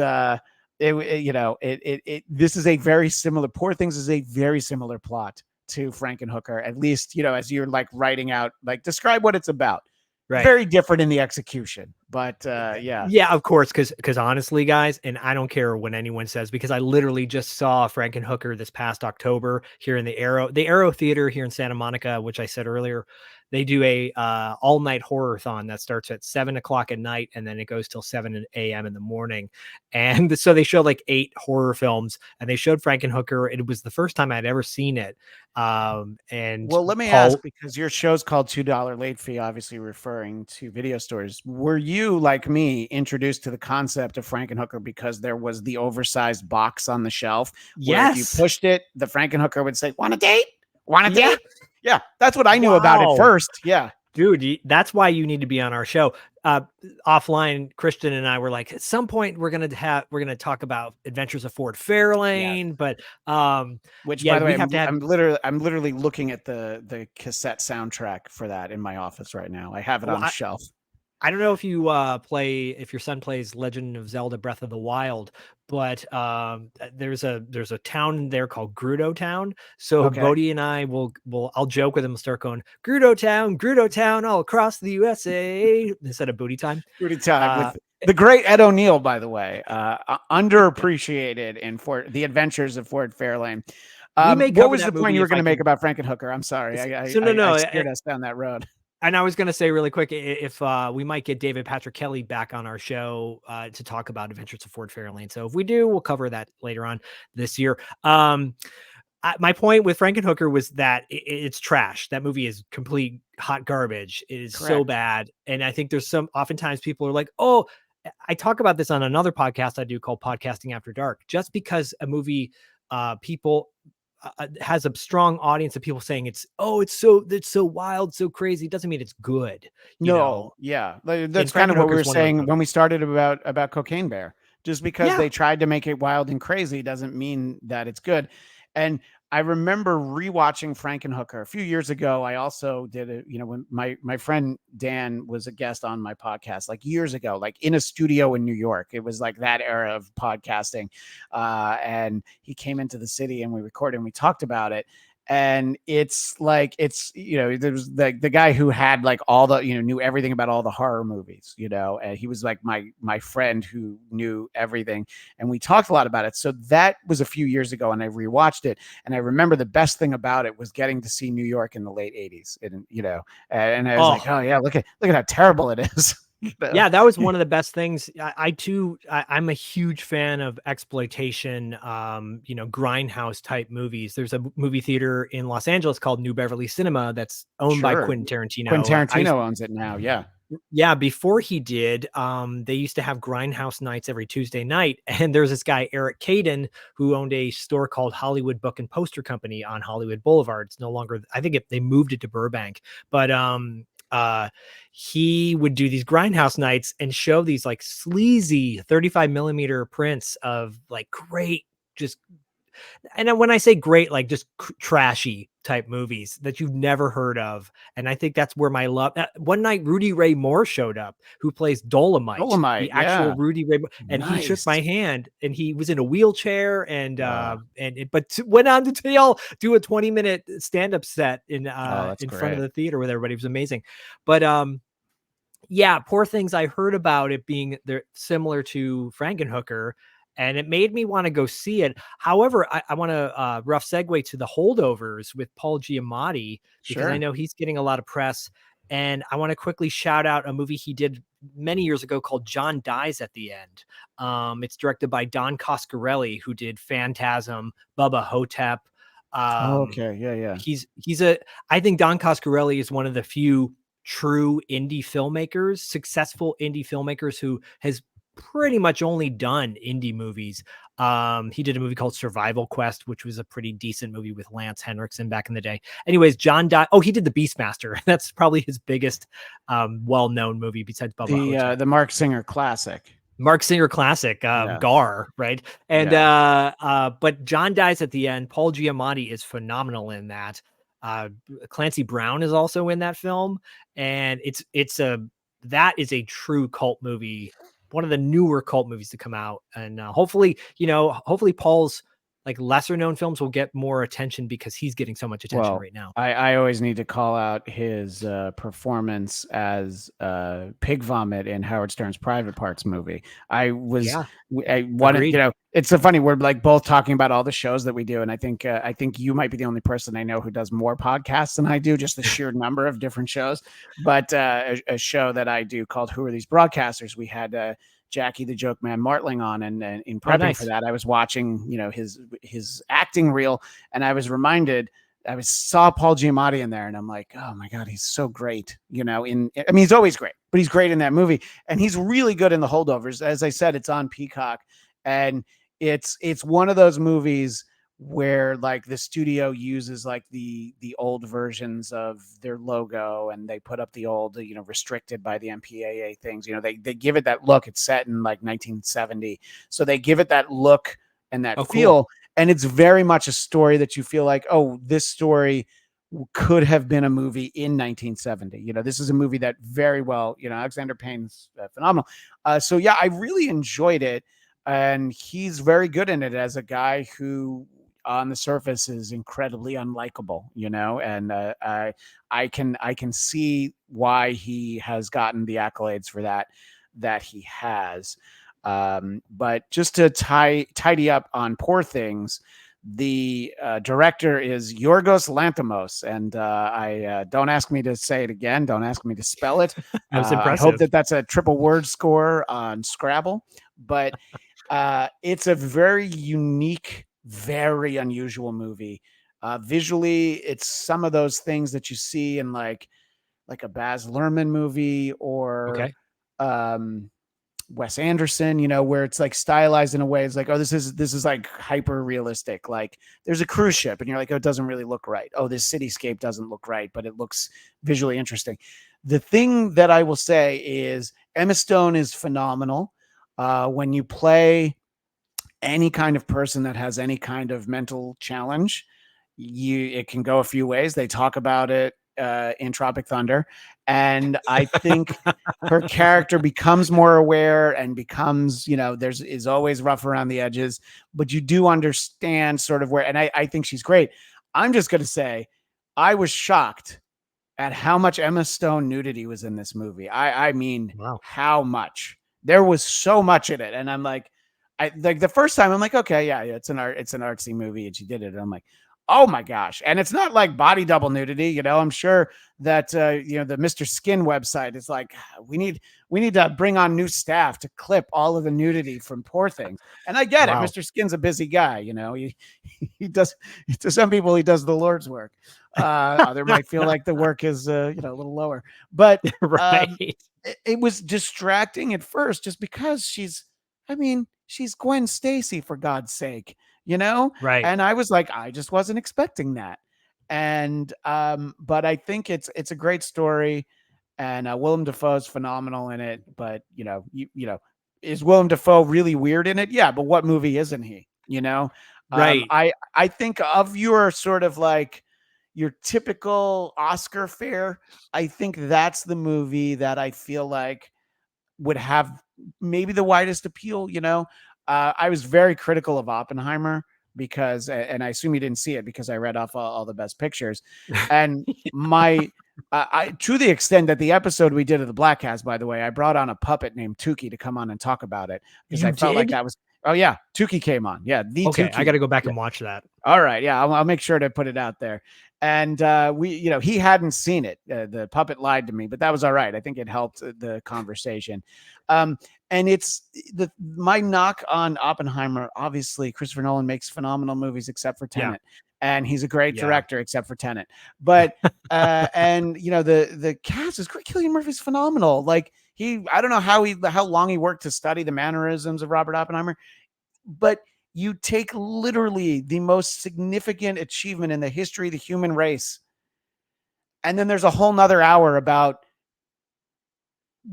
this is a very similar. Poor Things is a very similar plot to Frankenhooker, at least, as you're like writing out, like describe what it's about. Right. Very different in the execution, but yeah. Yeah, of course, because honestly, guys, and I don't care what anyone says, because I literally just saw Frankenhooker this past October here in the Arrow Theater here in Santa Monica, which I said earlier. They do a all night horror-thon that starts at 7:00 at night, and then it goes till 7 a.m. in the morning. And so they showed like 8 horror films, and they showed Frankenhooker. It was the first time I'd ever seen it. And well, let me ask, because your show's called $2 Late Fee, obviously referring to video stores. Were you, like me, introduced to the concept of Frankenhooker because there was the oversized box on the shelf? Where if you pushed it, the Frankenhooker would say, "Want a date? Want a date?" Yeah, that's what I knew about it first. Yeah. Dude, that's why you need to be on our show. Offline, Christian and I were like, at some point we're gonna talk about Adventures of Ford Fairlane, but which, by the way, I'm literally looking at the cassette soundtrack for that in my office right now. I have it on a shelf. I don't know if if your son plays Legend of Zelda Breath of the Wild, but there's a town there called Grudo Town. So Bodie and I I'll joke with him, start going Grudo Town all across the USA instead of Booty Time. Booty Time with the great Ed O'Neill, by the way, underappreciated in The Adventures of Ford Fairlane. What was the point you were going to make about Frankenhooker? I'm sorry, I steered us down that road. And I was going to say really quick, if we might get David Patrick Kelly back on our show to talk about Adventures of Ford Fairlane. So if we do, we'll cover that later on this year. My point with Frankenhooker was that it's trash. That movie is complete hot garbage. It is so bad. And I think oftentimes people are like, oh, I talk about this on another podcast I do called Podcasting After Dark. Just because a movie has a strong audience of people saying it's so wild, so crazy, doesn't mean it's good. Yeah, that's kind of what we were saying when we started about Cocaine Bear. Just because they tried to make it wild and crazy doesn't mean that it's good. And I remember rewatching Frankenhooker a few years ago. I also did it, when my friend Dan was a guest on my podcast, like years ago, like in a studio in New York. It was like that era of podcasting. And he came into the city and we recorded and we talked about it. And it's like, there was the guy who had like all the, knew everything about all the horror movies, and he was like my friend who knew everything. And we talked a lot about it. So that was a few years ago and I rewatched it. And I remember the best thing about it was getting to see New York in the late 80s. And I was like, oh yeah, look at how terrible it is. Yeah, that was one of the best things. I'm a huge fan of exploitation, grindhouse type movies. There's a movie theater in Los Angeles called New Beverly Cinema that's owned by Sure. Quentin Tarantino. Quentin Tarantino owns it now. Yeah. Yeah, before he did, they used to have grindhouse nights every Tuesday night. And there's this guy, Eric Caden, who owned a store called Hollywood Book and Poster Company on Hollywood Boulevard. It's no longer, I think they moved it to Burbank, but he would do these grindhouse nights and show these like sleazy 35 millimeter prints of like great, just, and when I say great, like just trashy type movies that you've never heard of. And I think that's where my love. One night, Rudy Ray Moore showed up, who plays Dolomite, Dolomite, the actual yeah. Rudy Ray, and he shook Nice. my hand, and he was in a wheelchair, but went on to do a 20-minute stand-up set in That's front of great. the theater with everybody. It was amazing. But yeah, Poor Things. I heard about it being they're similar to Frankenhooker, and it made me want to go see it. However, I want to rough segue to The Holdovers with Paul Giamatti, because I Sure. know he's getting a lot of press. And I want to quickly shout out a movie he did many years ago called John Dies at the End. It's directed by Don Coscarelli, who did Phantasm, Bubba Hotep. Okay. Yeah. I think Don Coscarelli is one of the few true indie filmmakers, successful indie filmmakers, who has pretty much only done indie movies. He did a movie called Survival Quest, which was a pretty decent movie with Lance Henriksen back in the day. Anyways, he did The Beastmaster. That's probably his biggest well-known movie besides Bubba Hotep. The Mark Singer classic. Mark Singer classic, Gar, right? And but John Dies at the End. Paul Giamatti is phenomenal in that. Clancy Brown is also in that film, and that is a true cult movie, one of the newer cult movies to come out, and hopefully Paul's like lesser known films will get more attention because he's getting so much attention right now. I always need to call out his performance as Pig Vomit in Howard Stern's Private Parts movie. I wanted, it's so funny. We're like both talking about all the shows that we do. And I think you might be the only person I know who does more podcasts than I do, just the sheer number of different shows. But a show that I do called Who Are These Broadcasters? We had Jackie the Joke Man Martling on, and in prepping for that, I was watching, his acting reel, and I was reminded, saw Paul Giamatti in there, and I'm like, oh my God, he's so great. He's always great, but he's great in that movie, and he's really good in The Holdovers. As I said, it's on Peacock, and it's one of those movies where like the studio uses like the old versions of their logo, and they put up the old, restricted by the MPAA things. They give it that look. It's set in like 1970. So they give it that look and that feel. Cool. And it's very much a story that you feel like, oh, this story could have been a movie in 1970. This is a movie that very well, Alexander Payne's phenomenal. So yeah, I really enjoyed it. And he's very good in it as a guy who on the surface is incredibly unlikable, and I can see why he has gotten the accolades for that he has. But just to tidy up on Poor Things, the director is Yorgos Lanthimos, and I don't ask me to say it again. Don't ask me to spell it. That was impressive. I hope that's a triple word score on Scrabble, but it's a very unique, very unusual movie. Visually, it's some of those things that you see in like a Baz Luhrmann movie or Wes Anderson, where it's like stylized in a way. It's like, oh, this is like hyper realistic. Like there's a cruise ship and you're like, oh, it doesn't really look right. Oh, this cityscape doesn't look right, but it looks visually interesting. The thing that I will say is Emma Stone is phenomenal. When you play any kind of person that has any kind of mental challenge, it can go a few ways. They talk about it in Tropic Thunder, and I think her character becomes more aware and becomes, is always rough around the edges, but you do understand sort of where, and I think she's great. I'm just going to say I was shocked at how much Emma Stone nudity was in this movie. I mean, wow. How much. There was so much in it, and I'm like, the first time I'm like, okay, yeah, it's an artsy movie, and she did it. And I'm like, Oh my gosh. And it's not like body double nudity, I'm sure that the Mr. Skin website is like, we need to bring on new staff to clip all of the nudity from Poor Things. And I get it. Wow. Mr. Skin's a busy guy, he does, to some people he does the Lord's work. Other might feel like the work is a little lower. But Right. it was distracting at first just because she's Gwen Stacy, for God's sake, Right. and I was like, I just wasn't expecting that. And but I think it's a great story, and Willem Dafoe's phenomenal in it. But is Willem Dafoe really weird in it? Yeah, but what movie isn't he? Right. I think of your sort of like your typical Oscar fare. I think that's the movie that I feel like would have maybe the widest appeal. I was very critical of Oppenheimer because, and I assume you didn't see it because I read off all the best pictures, and my. I to the extent that the episode we did of the Bladtcast, by the way, I brought on a puppet named Tukey to come on and talk about it because You I felt like did? that was. Oh yeah, Tukey came on. Yeah, the Okay, I Tukey. got to go back Yeah. and watch that. All right, yeah, I'll make sure to put it out there. And he hadn't seen it. The puppet lied to me, but that was all right. I think it helped the conversation. And it's my knock on Oppenheimer. Obviously, Christopher Nolan makes phenomenal movies, except for Yeah. Tenet, and he's a great Yeah. director, except for Tenet. But and the cast is great. Cillian Murphy's phenomenal. Like I don't know how long he worked to study the mannerisms of Robert Oppenheimer, but you take literally the most significant achievement in the history of the human race, and then there's a whole nother hour about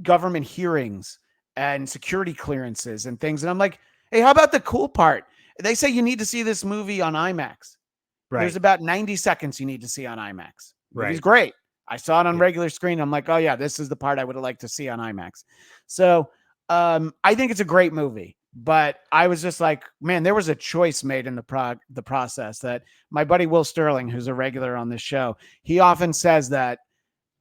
government hearings and security clearances and things. And I'm like, hey, how about the cool part? They say you need to see this movie on IMAX. There's Right. about 90 seconds you need to see on IMAX. The movie's Right. great. I saw it on Yeah. regular screen. I'm like, oh yeah, this is the part I would have liked to see on IMAX. So I think it's a great movie. But I was just like, man, there was a choice made in the process that my buddy Will Sterling, who's a regular on this show, he often says that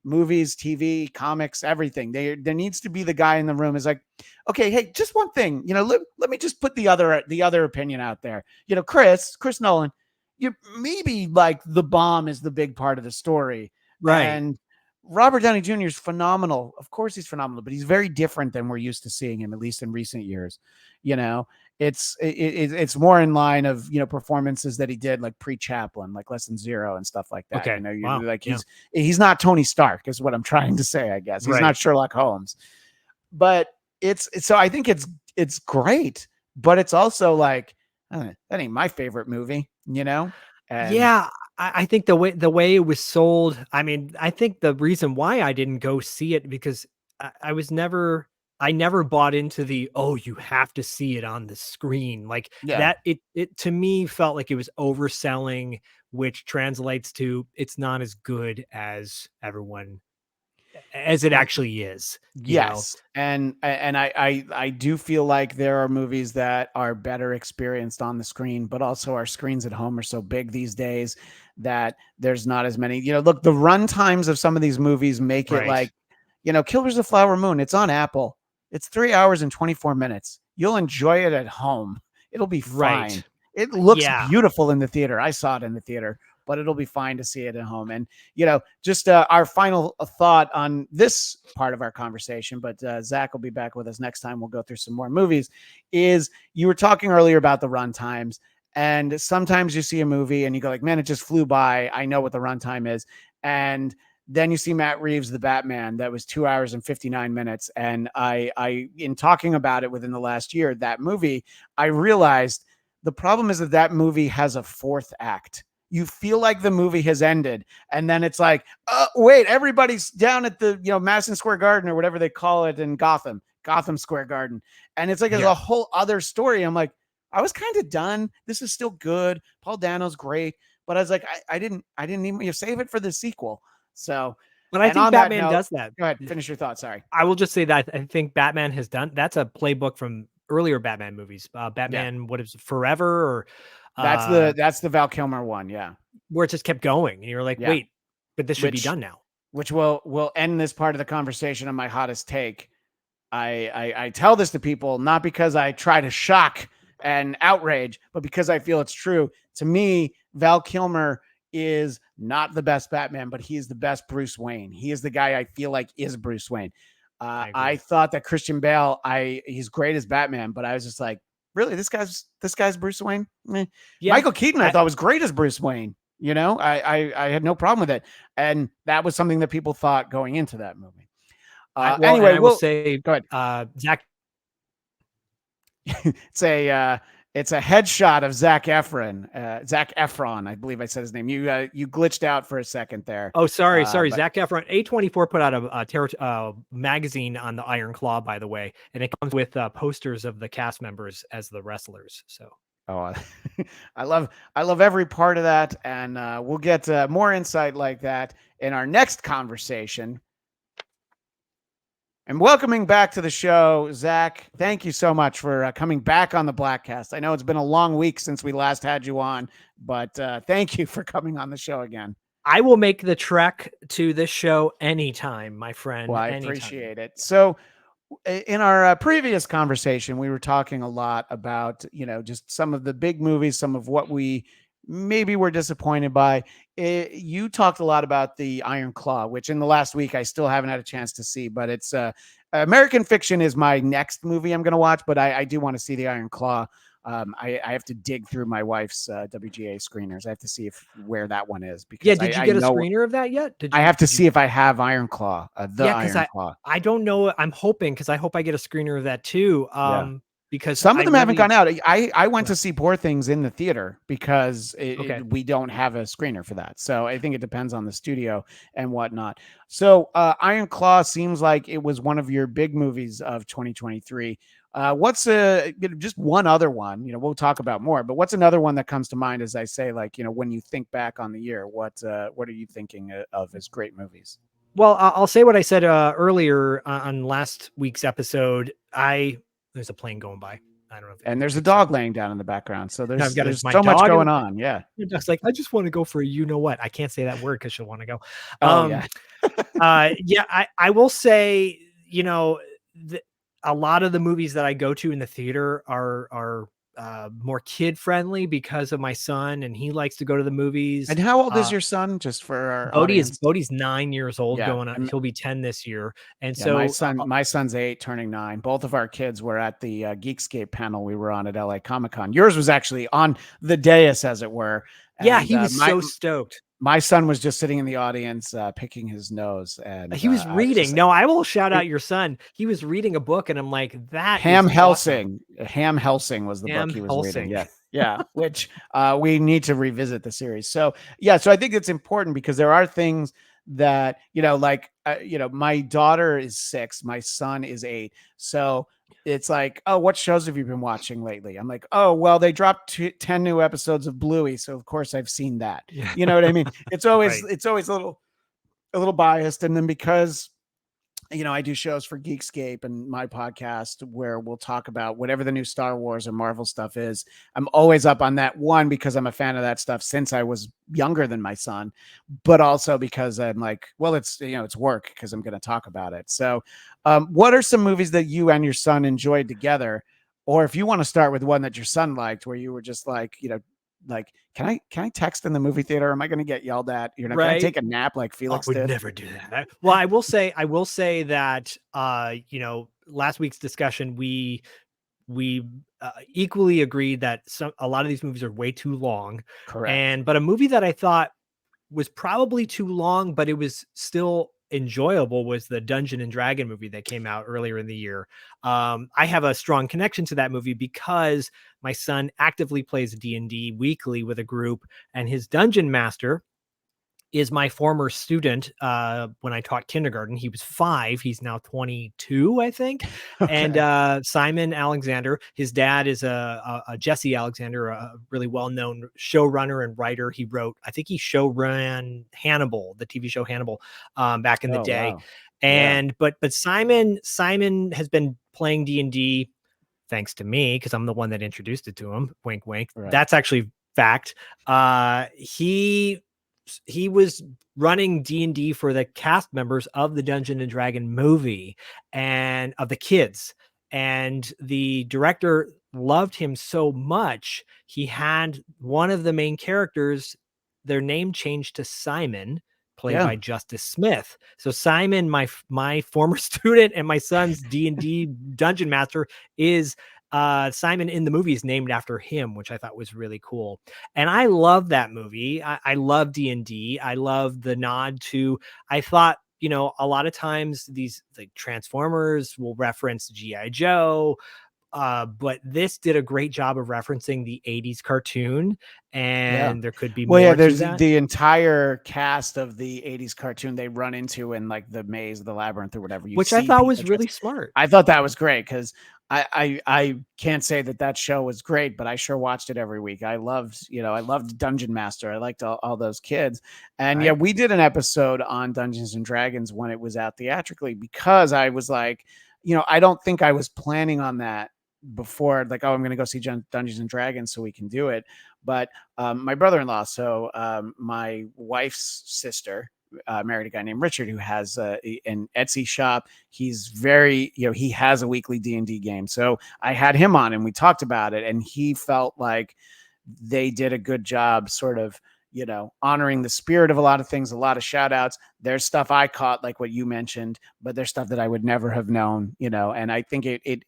movies, TV, comics, everything, there needs to be the guy in the room is like, okay, hey, just one thing, let me just put the other opinion out there. Chris Nolan, you maybe like the bomb is the big part of the story. Right. And Robert Downey Jr. is phenomenal. Of course he's phenomenal, but he's very different than we're used to seeing him, at least in recent years. It's more in line of, performances that he did like pre-Chaplin, like Less Than Zero and stuff like that. Okay. You're Wow. like, he's not Tony Stark is what I'm trying to say, I guess. He's Right. not Sherlock Holmes, but so I think it's great, but it's also like, that ain't my favorite movie, And Yeah, I think the way it was sold, I mean, I think the reason why I didn't go see it because I never bought into the, oh, you have to see it on the screen. Like yeah. that it to me felt like it was overselling, which translates to it's not as good as it actually is. Yes. And I do feel like there are movies that are better experienced on the screen, but also our screens at home are so big these days that there's not as many, look, the run times of some of these movies make it like, Killers of the Flower Moon, it's on Apple. It's 3 hours and 24 minutes. You'll enjoy it at home. It'll be fine. Right. It looks Yeah. beautiful in the theater. I saw it in the theater, but it'll be fine to see it at home. And, just our final thought on this part of our conversation, but Zach will be back with us next time. We'll go through some more movies, is you were talking earlier about the run times. And sometimes you see a movie and you go like, man, it just flew by. I know what the runtime is. And then you see Matt Reeves, the Batman, that was 2 hours and 59 minutes. And I, in talking about it within the last year, that movie, I realized the problem is that movie has a fourth act. You feel like the movie has ended. And then it's like, oh, wait, everybody's down at the, Madison Square Garden or whatever they call it in Gotham Square Garden. And it's like, it's a whole other story. I'm like, I was kind of done. This is still good. Paul Dano's great. But I was like, I didn't even save it for the sequel. So, but I think Batman does that. Go ahead, finish your thought. Sorry. I will just say that I think Batman has done that's a playbook from earlier Batman movies. Batman, what is it, Forever, or that's the Val Kilmer one, yeah. Where it just kept going, and you're like, wait, but this should be done now. Which will end this part of the conversation on my hottest take. I tell this to people not because I try to shock and outrage, but because I feel it's true. To me, Val Kilmer is not the best Batman, but he is the best Bruce Wayne. He is the guy I feel like is Bruce Wayne. I thought that Christian Bale, he's great as Batman, but I was just like, really, this guy's Bruce Wayne. Yeah. Michael Keaton, I thought was great as Bruce Wayne. I had no problem with it, and that was something that people thought going into that movie. Anyway, I will say, go ahead. Zach. It's a headshot of Zac Efron. I believe I said his name. You glitched out for a second there. Oh, sorry. Zac Efron. A24 put out a magazine on the Iron Claw, by the way, and it comes with posters of the cast members as the wrestlers. So. Oh, I love every part of that, and we'll get more insight like that in our next conversation. And welcoming back to the show, Zach, thank you so much for coming back on the Bladtcast. I know it's been a long week since we last had you on, but thank you for coming on the show again. I will make the trek to this show anytime, my friend. Well, I appreciate it. So in our previous conversation, we were talking a lot about, just some of the big movies, some of what we maybe were disappointed by. You talked a lot about the Iron Claw, which in the last week I still haven't had a chance to see, but it's American Fiction is my next movie I'm going to watch, but I do want to see the Iron Claw. I have to dig through my wife's WGA screeners. I have to see where that one is. Because did you get a screener of that yet? I have to see if I have Iron Claw, Iron Claw. I don't know. I'm hoping, because I hope I get a screener of that too. Because some of them haven't gone out. I went to see Poor Things in the theater because we don't have a screener for that. So I think it depends on the studio and whatnot. So Iron Claw seems like it was one of your big movies of 2023. What's just one other one? We'll talk about more, but what's another one that comes to mind as I say, like, when you think back on the year, what are you thinking of as great movies? Well, I'll say what I said earlier on last week's episode. There's a plane going by. I don't know. And there's a dog laying down in the background. So there's so much going on. Yeah. It's like, I just want to go for what. I can't say that word because she'll want to go. Yeah. I will say, a lot of the movies that I go to in the theater are more kid friendly because of my son, and he likes to go to the movies. And how old is your son? Just for our audience? Bodhi's 9 years old, going on. He'll be 10 this year. And so my son's 8, turning 9. Both of our kids were at the Geekscape panel we were on at LA Comic-Con. Yours was actually on the dais, as it were. And, he was so stoked. My son was just sitting in the audience, picking his nose, and he was reading. I will shout out your son. He was reading a book, and I'm like, that Ham Helsing. Awesome. Ham Helsing was the book he was reading. Yeah. Which we need to revisit the series. So I think it's important because there are things that my daughter is 6, my son is 8, so it's like, oh, what shows have you been watching lately? I'm like, oh, well, they dropped 10 new episodes of Bluey, so of course I've seen that. Yeah. You know what I mean? It's always right. It's always a little biased, and then because I do shows for Geekscape and my podcast where we'll talk about whatever the new Star Wars or Marvel stuff is. I'm always up on that, one, because I'm a fan of that stuff since I was younger than my son, but also because I'm like, well, it's work because I'm going to talk about it. So what are some movies that you and your son enjoyed together? Or if you want to start with one that your son liked, where you were just like, can I text in the movie theater? Am I going to get yelled at? Can I take a nap like Felix did? I would never do that. Well, I will say that, last week's discussion, we equally agreed that a lot of these movies are way too long. Correct. But a movie that I thought was probably too long, but it was still enjoyable, was the Dungeon and Dragon movie that came out earlier in the year. I have a strong connection to that movie because my son actively plays D&D weekly with a group, and his dungeon master is my former student. When I taught kindergarten, he was 5. He's now 22, I think. Okay. And Simon Alexander, his dad is a Jesse Alexander, a really well-known showrunner and writer. He showran Hannibal, the TV show Hannibal, back in the day. Wow. And but Simon has been playing D&D thanks to me, because I'm the one that introduced it to him. Wink, wink. Right. That's actually fact. He was running D&D for the cast members of the Dungeon and Dragon movie and of the kids. And the director loved him so much, he had one of the main characters, their name changed to Simon, played Yeah. by Justice Smith. So Simon, my former student and my son's D&D dungeon master, is Simon in the movie is named after him, which I thought was really cool. And I love that movie. I love D&D. I love the nod to, I thought, a lot of times these like Transformers will reference G.I. Joe, but this did a great job of referencing the 80s cartoon, Yeah. and there could be Well, yeah, more to there's that. the entire cast of the 80s cartoon they run into in like the maze, the labyrinth, or whatever. You Which I see thought people was dressed. really smart. I thought that was great because I can't say that show was great, but I sure watched it every week. I loved Dungeon Master. I liked all those kids. And yeah, Right. we did an episode on Dungeons and Dragons when it was out theatrically because I was like, I don't think I was planning on that before, like, oh, I'm going to go see Dungeons and Dragons so we can do it. But my brother-in-law, so my wife's sister, married a guy named Richard who has an Etsy shop. He's very, he has a weekly D&D game. So I had him on and we talked about it, and he felt like they did a good job sort of, honoring the spirit of a lot of things, a lot of shout outs. There's stuff I caught, like what you mentioned, but there's stuff that I would never have known, and I think it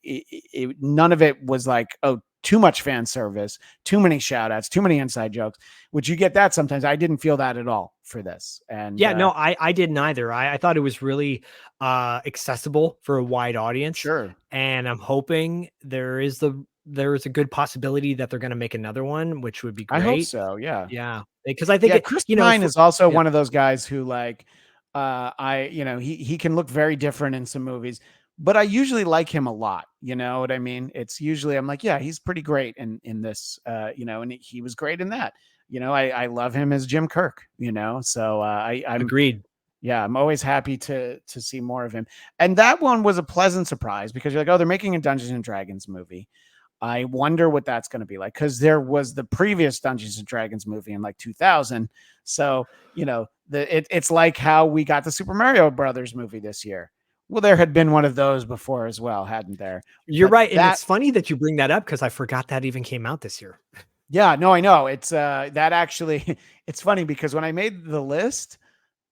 none of it was like, oh, too much fan service, too many shout outs, too many inside jokes, which you get that sometimes. I didn't feel that at all for this. And Yeah, no, I didn't either. I thought it was really accessible for a wide audience, sure. and I'm hoping there is a good possibility that they're going to make another one, which would be I hope great. so. Yeah. Yeah, because I think Yeah, Chris Pine for is also yeah, one of those guys who like he can look very different in some movies, but I usually like him a lot. You know what I mean? It's usually I'm like, yeah, he's pretty great in this and he was great in that. I love him as Jim Kirk, so I'm agreed. yeah, I'm always happy to see more of him. And that one was a pleasant surprise because you're like, oh, they're making a Dungeons and Dragons movie. I wonder what that's going to be like, because there was the previous Dungeons and Dragons movie in like 2000. So, it's like how we got the Super Mario Brothers movie this year. Well, there had been one of those before as well, hadn't there? You're But right, and that, it's funny that you bring that up because I forgot that even came out this year. yeah, no, I know. It's that actually, it's funny because when I made the list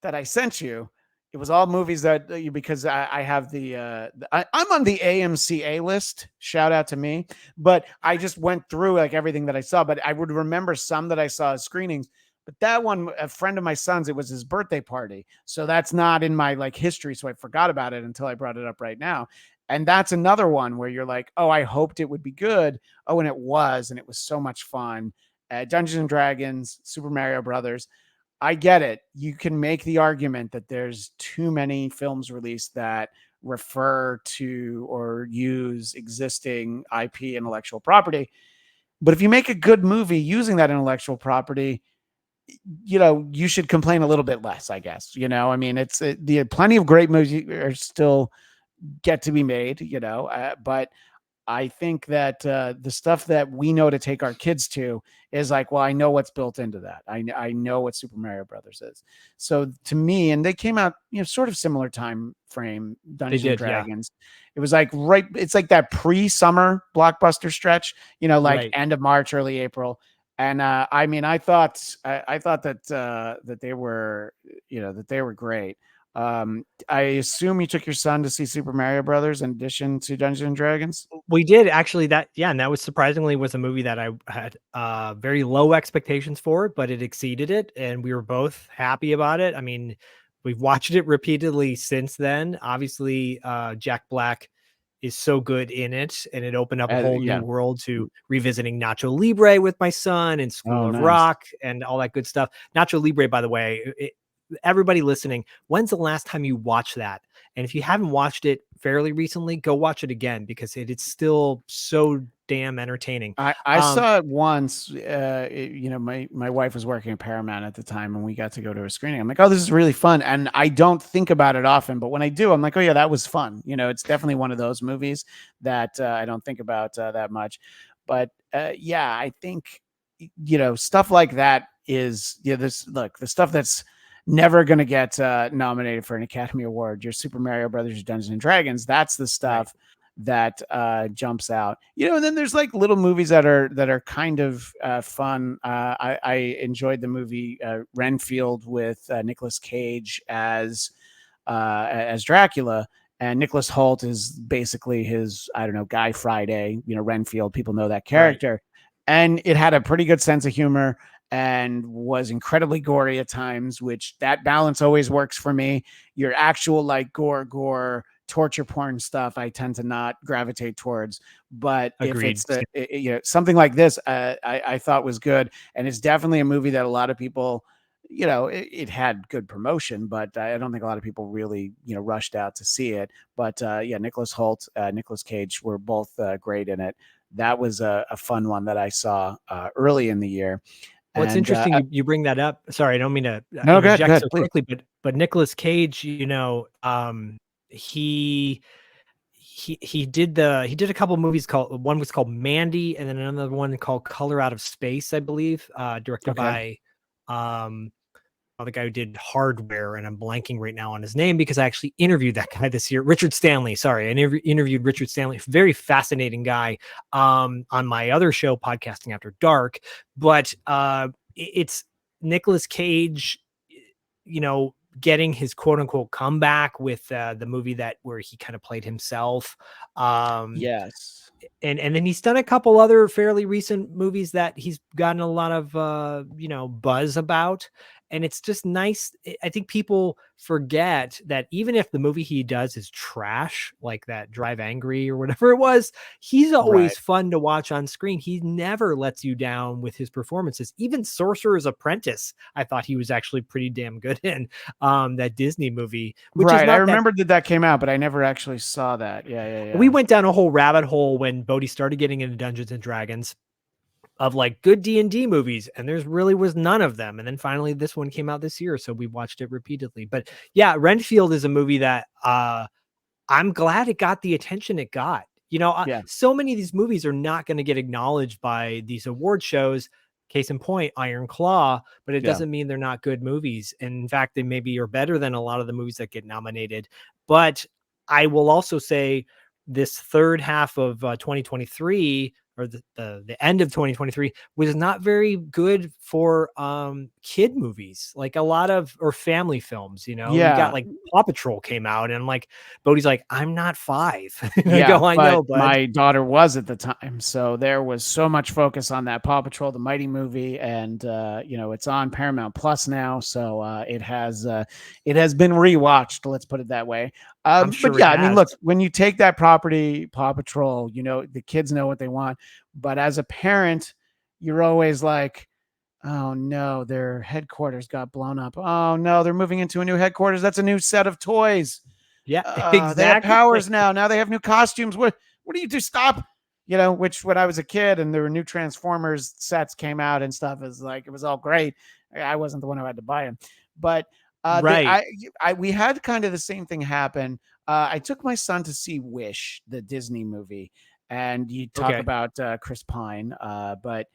that I sent you, it was all movies that because I have I'm on the AMCA list. Shout out to me. But I just went through like everything that I saw, but I would remember some that I saw as screenings. But that one, a friend of my son's, it was his birthday party. So that's not in my like history. So I forgot about it until I brought it up right now. And that's another one where you're like, oh, I hoped it would be good. Oh, and it was. And it was so much fun. Dungeons and Dragons, Super Mario Brothers. I get it. You can make the argument that there's too many films released that refer to or use existing IP, intellectual property. But if you make a good movie using that intellectual property, you should complain a little bit less, I guess. I mean, the plenty of great movies are still get to be made, but I think that the stuff that we know to take our kids to is like, well, I know what's built into that. I know what Super Mario Brothers is. So to me, and they came out, sort of similar time frame, They Dungeons and did, yeah, Dragons. It was like it's like that pre-summer blockbuster stretch, like right. end of March, early April. And I mean, I thought that they were, that they were great. I assume you took your son to see Super Mario Brothers in addition to Dungeons and Dragons. We did actually that yeah, and that was surprisingly was a movie that I had very low expectations for, but it exceeded it and we were both happy about it. I mean, we've watched it repeatedly since then. Obviously, Jack Black is so good in it, and it opened up a whole new Yeah. world to revisiting Nacho Libre with my son and School Oh, of nice. Rock and all that good stuff. Nacho Libre, by the way, everybody listening, when's the last time you watched that? And if you haven't watched it fairly recently, go watch it again because it's still so damn entertaining. I saw it once. My wife was working at Paramount at the time, and we got to go to a screening. I'm like, oh, this is really fun, and I don't think about it often, but when I do, I'm like, oh yeah, that was fun. It's definitely one of those movies that I don't think about that much. But yeah, I think stuff like that is the stuff that's never going to get nominated for an Academy Award. Your Super Mario Brothers, your Dungeons and Dragons, that's the Right. stuff that jumps out. And then there's like little movies that are kind of fun. I enjoyed the movie Renfield with Nicolas Cage as Dracula. And Nicholas Hoult is basically his, I don't know, Guy Friday, Renfield. People know that Right. character. And it had a pretty good sense of humor and was incredibly gory at times, which that balance always works for me. Your actual like gore, torture porn stuff, I tend to not gravitate towards. But if Agreed. it's something like this, I thought was good. And it's definitely a movie that a lot of people, it had good promotion, but I don't think a lot of people really, rushed out to see it. But Nicholas Hoult, Nicolas Cage were both great in it. That was a fun one that I saw early in the year. Well, it's And interesting you bring that up. Sorry, I don't mean to no, good, interject good, so please. quickly, but Nicolas Cage, he he did a couple movies called one was called Mandy, and then another one called Color Out of Space, I believe, directed Okay. by the guy who did Hardware, and I'm blanking right now on his name because I actually interviewed that guy this year. Richard Stanley. Sorry, I interviewed Richard Stanley. Very fascinating guy on my other show, Podcasting After Dark. But it's Nicolas Cage, getting his quote unquote comeback with the movie where he kind of played himself. Yes. And then he's done a couple other fairly recent movies that he's gotten a lot of buzz about, and it's just nice. I think people forget that even if the movie he does is trash, like that Drive Angry or whatever it was, he's always Right. fun to watch on screen. He never lets you down with his performances. Even Sorcerer's Apprentice, I thought he was actually pretty damn good in, that Disney movie, which is Right. I not that. remembered that came out, but I never actually saw that. Yeah. We went down a whole rabbit hole when Bodhi started getting into Dungeons and Dragons of like good D&D movies, and there's really was none of them. And then finally this one came out this year, so we watched it repeatedly. But yeah, Renfield is a movie that I'm glad it got the attention it got. Yeah. So many of these movies are not going to get acknowledged by these award shows. Case in point, Iron Claw, but it doesn't mean they're not good movies. And in fact, they maybe are better than a lot of the movies that get nominated. But I will also say this third half of 2023, or the end of 2023, was not very good for kid movies, like a lot of, or family films. You got like Paw Patrol came out, and I'm like, Bodhi's like, I'm not 5. I go, I know, bud. My daughter was at the time, so there was so much focus on that Paw Patrol the Mighty movie, and it's on Paramount Plus now, so it has been rewatched. Let's put it that way. I'm sure. But yeah, I mean, look, when you take that property, Paw Patrol, the kids know what they want. But as a parent, you're always like, oh no, their headquarters got blown up. Oh no, they're moving into a new headquarters. That's a new set of toys. Yeah, exactly. They have powers now. Now they have new costumes. What do you do? Stop. Which when I was a kid and there were new Transformers sets came out and stuff, is like, it was all great. I wasn't the one who had to buy them. But right. we had kind of the same thing happen. I took my son to see Wish, the Disney movie, and you talk about Chris Pine, but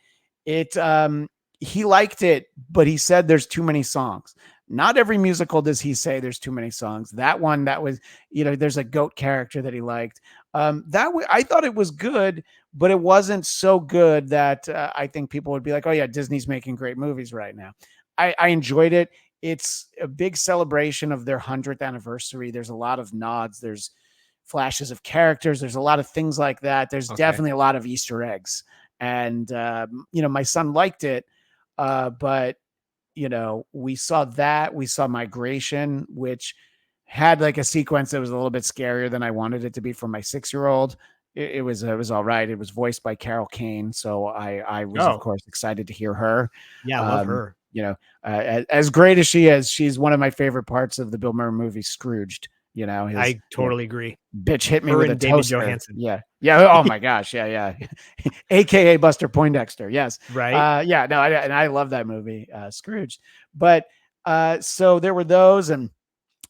he liked it, but he said there's too many songs. Not every musical does he say there's too many songs. That one, that was, there's a goat character that he liked. I thought it was good, but it wasn't so good that I think people would be like, oh yeah, Disney's making great movies right now. I enjoyed it. It's a big celebration of their 100th anniversary. There's a lot of nods. There's flashes of characters. There's a lot of things like that. There's definitely a lot of Easter eggs. And, my son liked it. But, we saw that. We saw Migration, which had like a sequence that was a little bit scarier than I wanted it to be for my 6-year-old. It was all right. It was voiced by Carol Kane. So I was, of course, excited to hear her. Yeah, I love her. As great as she is, she's one of my favorite parts of the Bill Murray movie Scrooged. I totally agree. Bitch hit me her with and a David toaster. Johansen. Yeah. Oh my gosh. Yeah. AKA Buster Poindexter. Yes. Right. Yeah. No. And I love that movie, Scrooged. But so there were those, and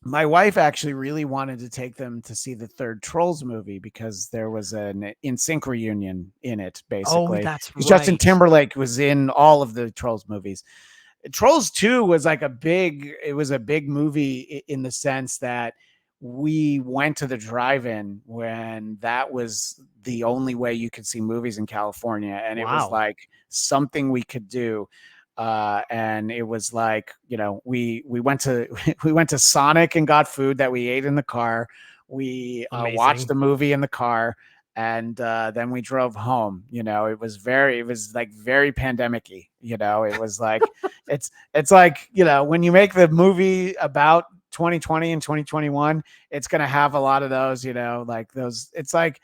my wife actually really wanted to take them to see the third Trolls movie because there was an NSYNC reunion in it. Basically, that's right. Justin Timberlake was in all of the Trolls movies. Trolls 2 was like a big movie in the sense that we went to the drive-in when that was the only way you could see movies in California, and it was Wow. like something we could do. And it was like, we went to we went to Sonic and got food that we ate in the car. We watched Amazing. the movie in the car, and then we drove home. It was like very pandemic-y. It was like it's like, when you make the movie about 2020 and 2021, it's going to have a lot of those, like those. It's like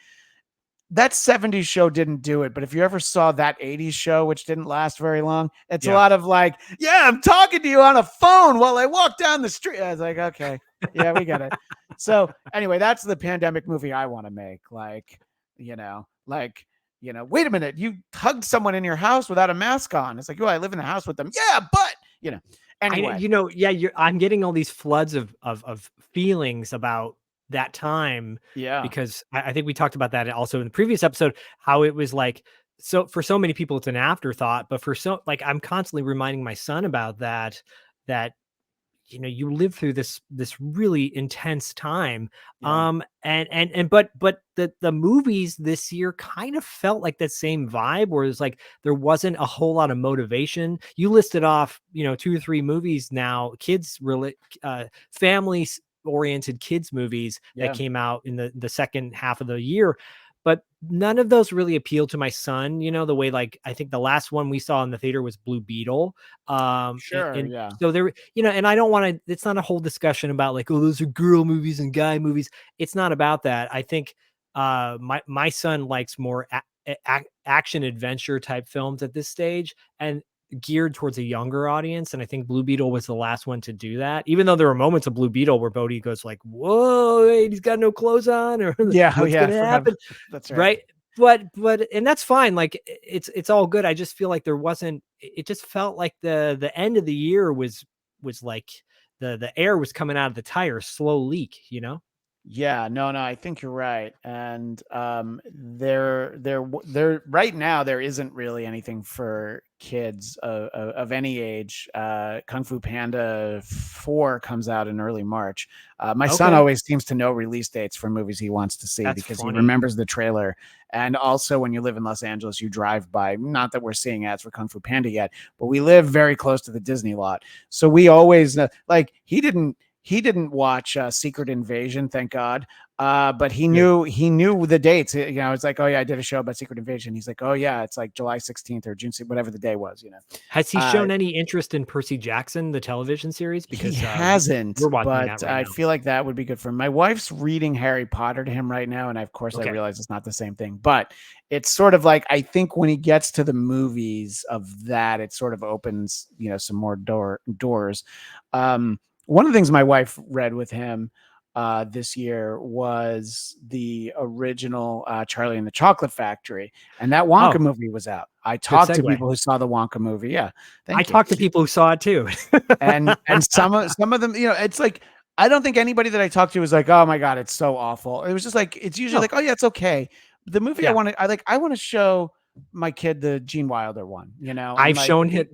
that 70s show didn't do it, but if you ever saw that 80s show, which didn't last very long, it's a Yeah. lot of like, yeah, I'm talking to you on a phone while I walk down the street. I was like, okay, yeah, we get it. So anyway, that's the pandemic movie I want to make. Like, wait a minute, you hugged someone in your house without a mask on. It's like, oh, I live in the house with them. Yeah, but anyway. I'm getting all these floods of feelings about that time, Yeah. because I think we talked about that also in the previous episode, how it was like, so for so many people it's an afterthought, but for so, like, I'm constantly reminding my son about that you live through this really intense time. Yeah. But the movies this year kind of felt like that same vibe, where it's like there wasn't a whole lot of motivation. You listed off 2 or 3 movies now, family oriented kids movies that Yeah. came out in the second half of the year, but none of those really appealed to my son, the way, like, I think the last one we saw in the theater was Blue Beetle. Sure. And Yeah. so there, and I don't want to, it's not a whole discussion about like, oh, those are girl movies and guy movies. It's not about that. I think my son likes more action adventure type films at this stage, and geared towards a younger audience. And I think Blue Beetle was the last one to do that, even though there were moments of Blue Beetle where Bodhi goes like, whoa, wait, he's got no clothes on, or Yeah. Oh, what's yeah. I gonna forgot. happen, That's right? But and that's fine. Like, it's all good. I just feel like there wasn't. It just felt like the end of the year was like the air was coming out of the tires, slow leak. Yeah, no, I think you're right. And there right now there isn't really anything for kids of any age. Kung Fu Panda 4 comes out in early March. My son Okay, always seems to know release dates for movies he wants to see that's because he funny. remembers the trailer. And also, when you live in Los Angeles, you drive by, not that we're seeing ads for Kung Fu Panda yet, but we live very close to the Disney lot. So we always like he didn't watch Secret Invasion, thank God. But he Good. knew the dates. It's like, oh yeah, I did a show about Secret Invasion. He's like, oh yeah, it's like July 16th or June, whatever the day was. Has he Uh, shown any interest in Percy Jackson, the television series? he Because hasn't, we're watching that but right I now. feel like that would be good for him. My wife's reading Harry Potter to him right now, and of course I Okay. realize it's not the same thing, but it's sort of like, I think when he gets to the movies of that, it sort of opens some more doors. One of the things my wife read with him this year was the original Charlie and the Chocolate Factory, and that Oh, Wonka movie was out. I good talked to segue. people who saw the Wonka movie. Yeah, I thank you. talked to people who saw it too. And some of them, it's like, I don't think anybody that I talked to was like, oh my god, it's so awful. It was just like, it's usually No. like, oh yeah, it's okay. The movie Yeah. I want to show my kid the Gene Wilder one, and I've like, shown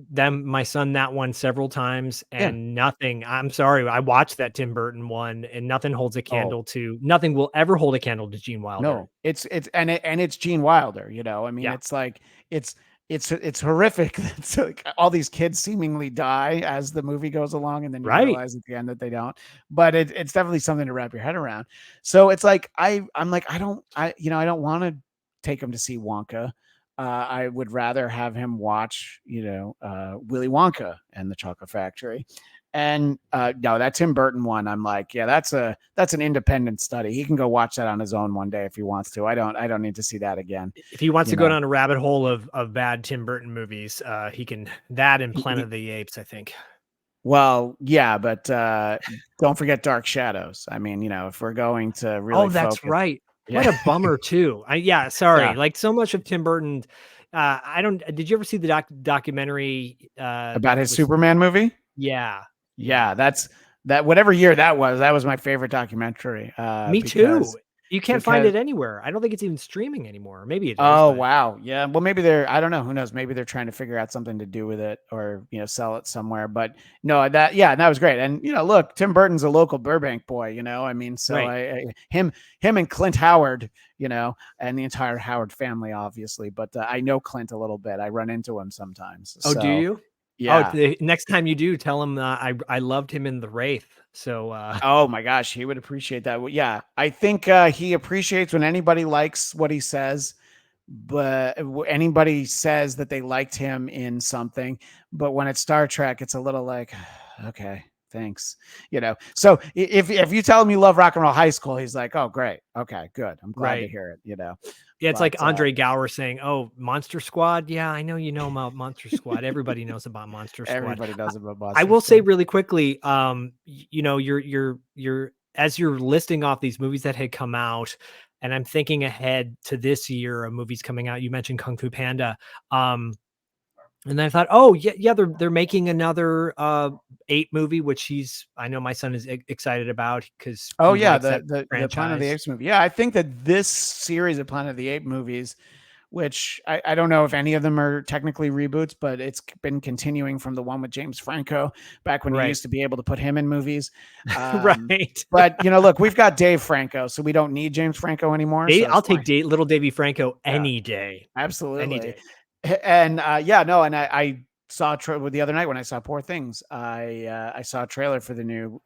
my son that one several times, yeah. and nothing, I'm sorry, I watched that Tim Burton one, and nothing Oh, nothing will ever hold a candle to Gene Wilder. no, it's Gene Wilder. I mean, Yeah. it's like, it's horrific. It's like all these kids seemingly die as the movie goes along, and then you Right. realize at the end that they don't. But it's definitely something to wrap your head around. So it's like, I'm like, I don't want to take him to see Wonka. I would rather have him watch, Willy Wonka and the Chocolate Factory. And no, that Tim Burton one, I'm like, yeah, that's an independent study. He can go watch that on his own one day if he wants to. I don't need to see that again. If he wants You to go know, down a rabbit hole of bad Tim Burton movies, he can, that and he, Planet he- of the Apes, I think. well, yeah, but don't forget Dark Shadows. I mean, if we're going to really Oh, that's focus, right. What yeah, a bummer too. Yeah, sorry. yeah, Like, so much of Tim Burton, I don't, did you ever see the documentary about that his was, Superman movie. yeah, Yeah, yeah. that's that. Whatever year that was my favorite documentary. Me Because too. You can't find because it anywhere. I don't think it's even streaming anymore. Maybe it is, oh but wow, yeah. Well, maybe they're I don't know. Who knows? Maybe they're trying to figure out something to do with it, or sell it somewhere. But no, that was great. And look, Tim Burton's a local Burbank boy. I mean, so right. him and Clint Howard, and the entire Howard family, obviously. But I know Clint a little bit. I run into him sometimes. Oh, do So you? Oh, yeah. next time you do, tell him I loved him in The Wraith. So Oh my gosh, he would appreciate that. Well, yeah, I think he appreciates when anybody likes what he says, but anybody says that they liked him in something. But when it's Star Trek, it's a little like, okay, thanks. So if you tell him you love Rock and Roll High School, he's like, oh great, okay, good. I'm glad to right. hear it. Yeah, it's But like Andre Gower saying, "Oh, Monster Squad. Yeah, I know you know about Monster Squad. Everybody knows about Monster Squad." everybody knows about I Buster will say Squad. really quickly, you're as you're listing off these movies that had come out, and I'm thinking ahead to this year of movies coming out. You mentioned Kung Fu Panda. And I thought, oh yeah, they're making another ape movie, which I know my son is excited about because Oh he yeah, likes that the Planet of the franchise. Apes movie. Yeah, I think that this series of Planet of the Apes movies, which I don't know if any of them are technically reboots, but it's been continuing from the one with James Franco back when you Right. used to be able to put him in movies. Right. But look, we've got Dave Franco, so we don't need James Franco anymore. So it's I'll take fine. little Davy Franco Yeah, any day. Any absolutely. day. And yeah, no, and I saw the other night when I saw Poor Things. I saw a trailer for the new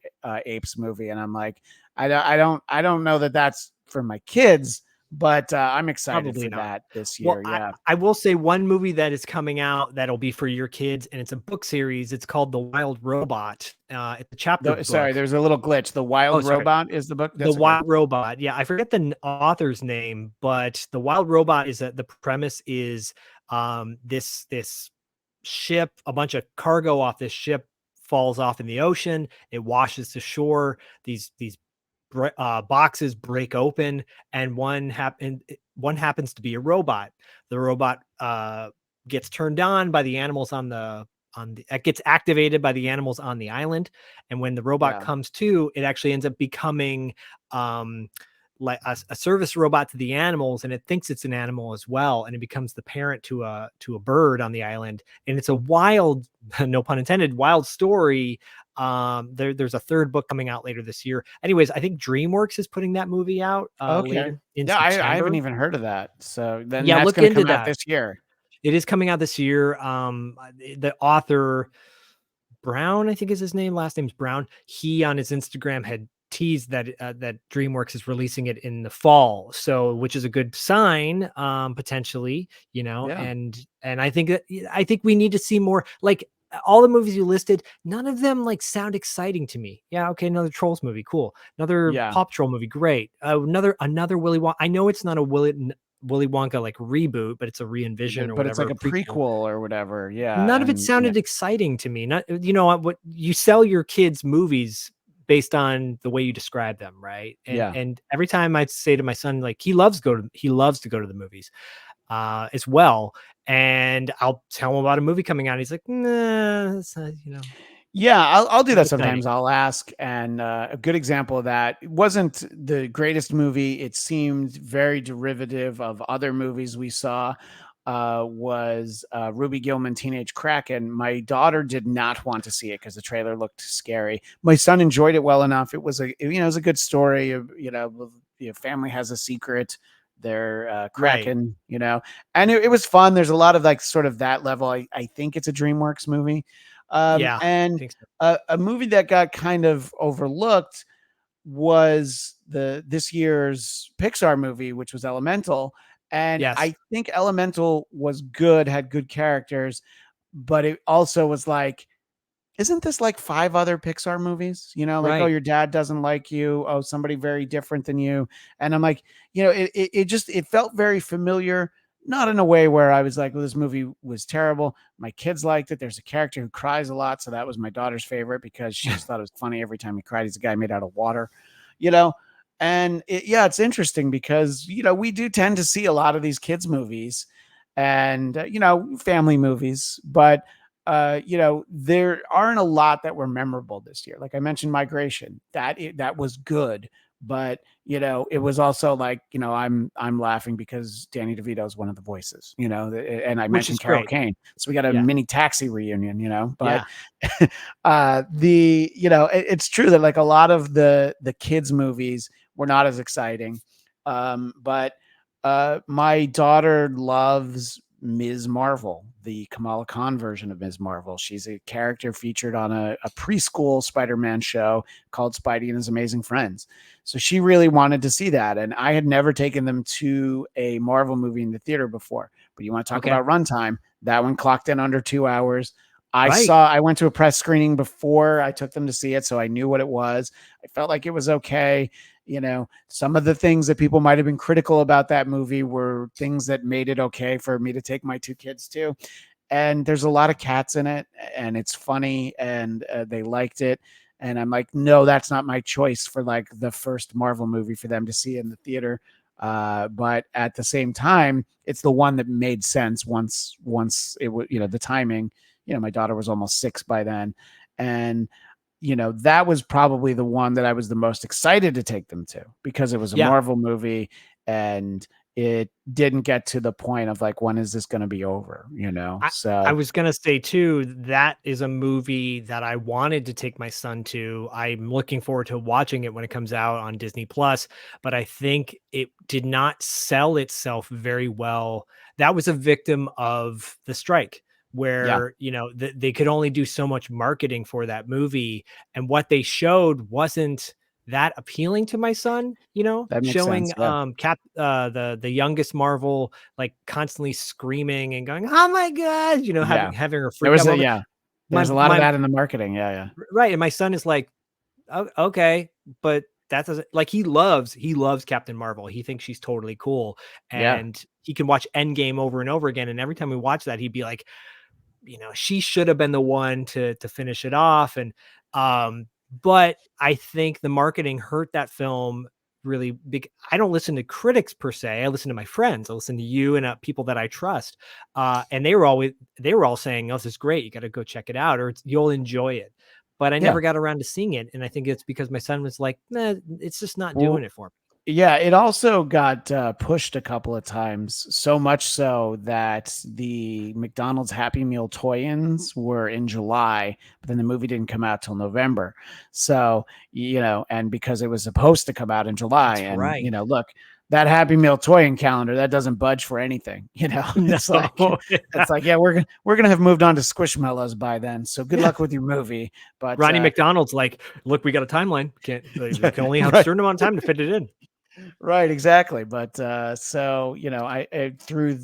Apes movie, and I'm like, I don't know that that's for my kids, but I'm excited Probably for not. that this Well, year. Yeah. I will say one movie that is coming out that'll be for your kids, and it's a book series. It's called The Wild Robot. It's a chapter Sorry, book. there's a little glitch. The Oh, Wild sorry. Robot is the book. The That's okay. Wild Robot. Yeah, I forget the author's name, but The Wild Robot is that the premise is this ship, a bunch of cargo off this ship falls off in the ocean. It washes to shore. These boxes break open, and one happens to be a robot. The robot gets turned on by the animals it gets activated by the animals on the island, and when the robot Yeah. comes to, it actually ends up becoming like a service robot to the animals, and it thinks it's an animal as well, and it becomes the parent to a bird on the island. And it's a wild, no pun intended, wild story. There's a third book coming out later this year. Anyways, I think DreamWorks is putting that movie out Okay. later in Yeah, I haven't September. even heard of that. So then Yeah, that's look going to into come out that. this year. It is coming out this year. The author Brown, I think is his name. Last name's Brown. He on his Instagram had teased that that DreamWorks is releasing it in the fall, so which is a good sign, potentially, Yeah. and I think we need to see more. Like all the movies you listed, none of them like sound exciting to me. Yeah, okay, another Trolls movie, cool. Another Yeah. Paw Patrol movie, great. Another Willy Wonka. I know it's not a Willy Wonka like reboot, but it's a re-envision or But it's whatever, like a a prequel. prequel or whatever. Yeah. None of it And sounded exciting to me. Not, what you sell your kids movies based on the way you describe them, right? yeah. And every time I say to my son, like he loves to go to the movies as well. And I'll tell him about a movie coming out. He's like, nah, that's not, Yeah, I'll do not that exciting. sometimes. I'll ask, and a good example of that, it wasn't the greatest movie. It seemed very derivative of other movies we saw. Was Ruby Gillman Teenage Kraken. My daughter did not want to see it because the trailer looked scary. My son enjoyed it well enough. It was it was a good story. Family has a secret. They're Right. Kraken, and it was fun. There's a lot of like sort of that level. I think it's a DreamWorks movie. Yeah. I And think so. a movie that got kind of overlooked was this year's Pixar movie, which was Elemental. And Yes. I think Elemental was good, had good characters, but it also was like, isn't this like five other Pixar movies? Like, oh, Right. your dad doesn't like you. Oh, somebody very different than you. And I'm like, it just it felt very familiar, not in a way where I was like, well, this movie was terrible. My kids liked it. There's a character who cries a lot, so that was my daughter's favorite because she just thought it was funny every time he cried. He's a guy made out of water, you know. And yeah, it's interesting because we do tend to see a lot of these kids movies and family movies, but there aren't a lot that were memorable this year. Like I mentioned, Migration, that was good, but it was also like, I'm laughing because Danny DeVito is one of the voices, and I which mentioned is Carol great. Kane, so we got a Yeah. mini Taxi reunion, but Yeah. it's true that like a lot of the kids movies were not as exciting, but my daughter loves Ms. Marvel, the Kamala Khan version of Ms. Marvel. She's a character featured on a preschool Spider-Man show called Spidey and His Amazing Friends. So she really wanted to see that. And I had never taken them to a Marvel movie in the theater before. But you want to talk Okay. about runtime? That one clocked in under 2 hours. Right. I went to a press screening before I took them to see it, so I knew what it was. I felt like it was okay. Some of the things that people might have been critical about that movie were things that made it okay for me to take my two kids to. And there's a lot of cats in it, and it's funny, and they liked it. And I'm like, no, that's not my choice for like the first Marvel movie for them to see in the theater. But at the same time, it's the one that made sense once it was, the timing. My daughter was almost 6 by then, and that was probably the one that I was the most excited to take them to because it was a Yeah. Marvel movie, and it didn't get to the point of like, when is this going to be over? I So was gonna say too, that is a movie that I wanted to take my son to. I'm looking forward to watching it when it comes out on Disney Plus, but I think it did not sell itself very well. That was a victim of the strike yeah, where, they could only do so much marketing for that movie. And what they showed wasn't that appealing to my son, that makes showing sense. Yeah, the youngest Marvel like constantly screaming and going, "Oh my god," yeah. having her There freak was out a moment. yeah. My There's a lot of my that in the marketing. Yeah, yeah, right, and my son is like, "Oh, okay," but that doesn't like he loves Captain Marvel. He thinks she's totally cool, yeah, and he can watch Endgame over and over again. And every time we watch that, he'd be like, she should have been the one to finish it off. And but I think the marketing hurt that film really big. I don't listen to critics per se. I listen to my friends. I listen to you and people that I trust. And they were all saying, "Oh, this is great. You got to go check it out, or you'll enjoy it." But I yeah. never got around to seeing it, and I think it's because my son was like, "Nah, it's just not doing Well, it for me." yeah, it also got pushed a couple of times, so much so that the McDonald's Happy Meal toy-ins were in July, but then the movie didn't come out till November. So, and because it was supposed to come out in July, That's and right. look, that Happy Meal toy-in calendar, that doesn't budge for anything. No, It's like, yeah, we're gonna have moved on to Squishmallows by then. So good yeah. luck with your movie. But Ronnie McDonald's like, "Look, we got a timeline. Can't we can only have a right. certain amount of time to fit it in." Right, exactly. But so through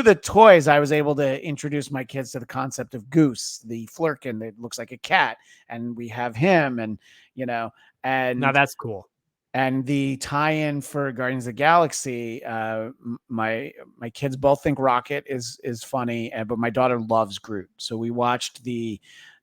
the toys, I was able to introduce my kids to the concept of Goose, the Flurkin that looks like a cat, and we have him, and you know, Now and that's cool. and the tie-in for Guardians of the Galaxy. My kids both think Rocket is funny, but my daughter loves Groot. So we watched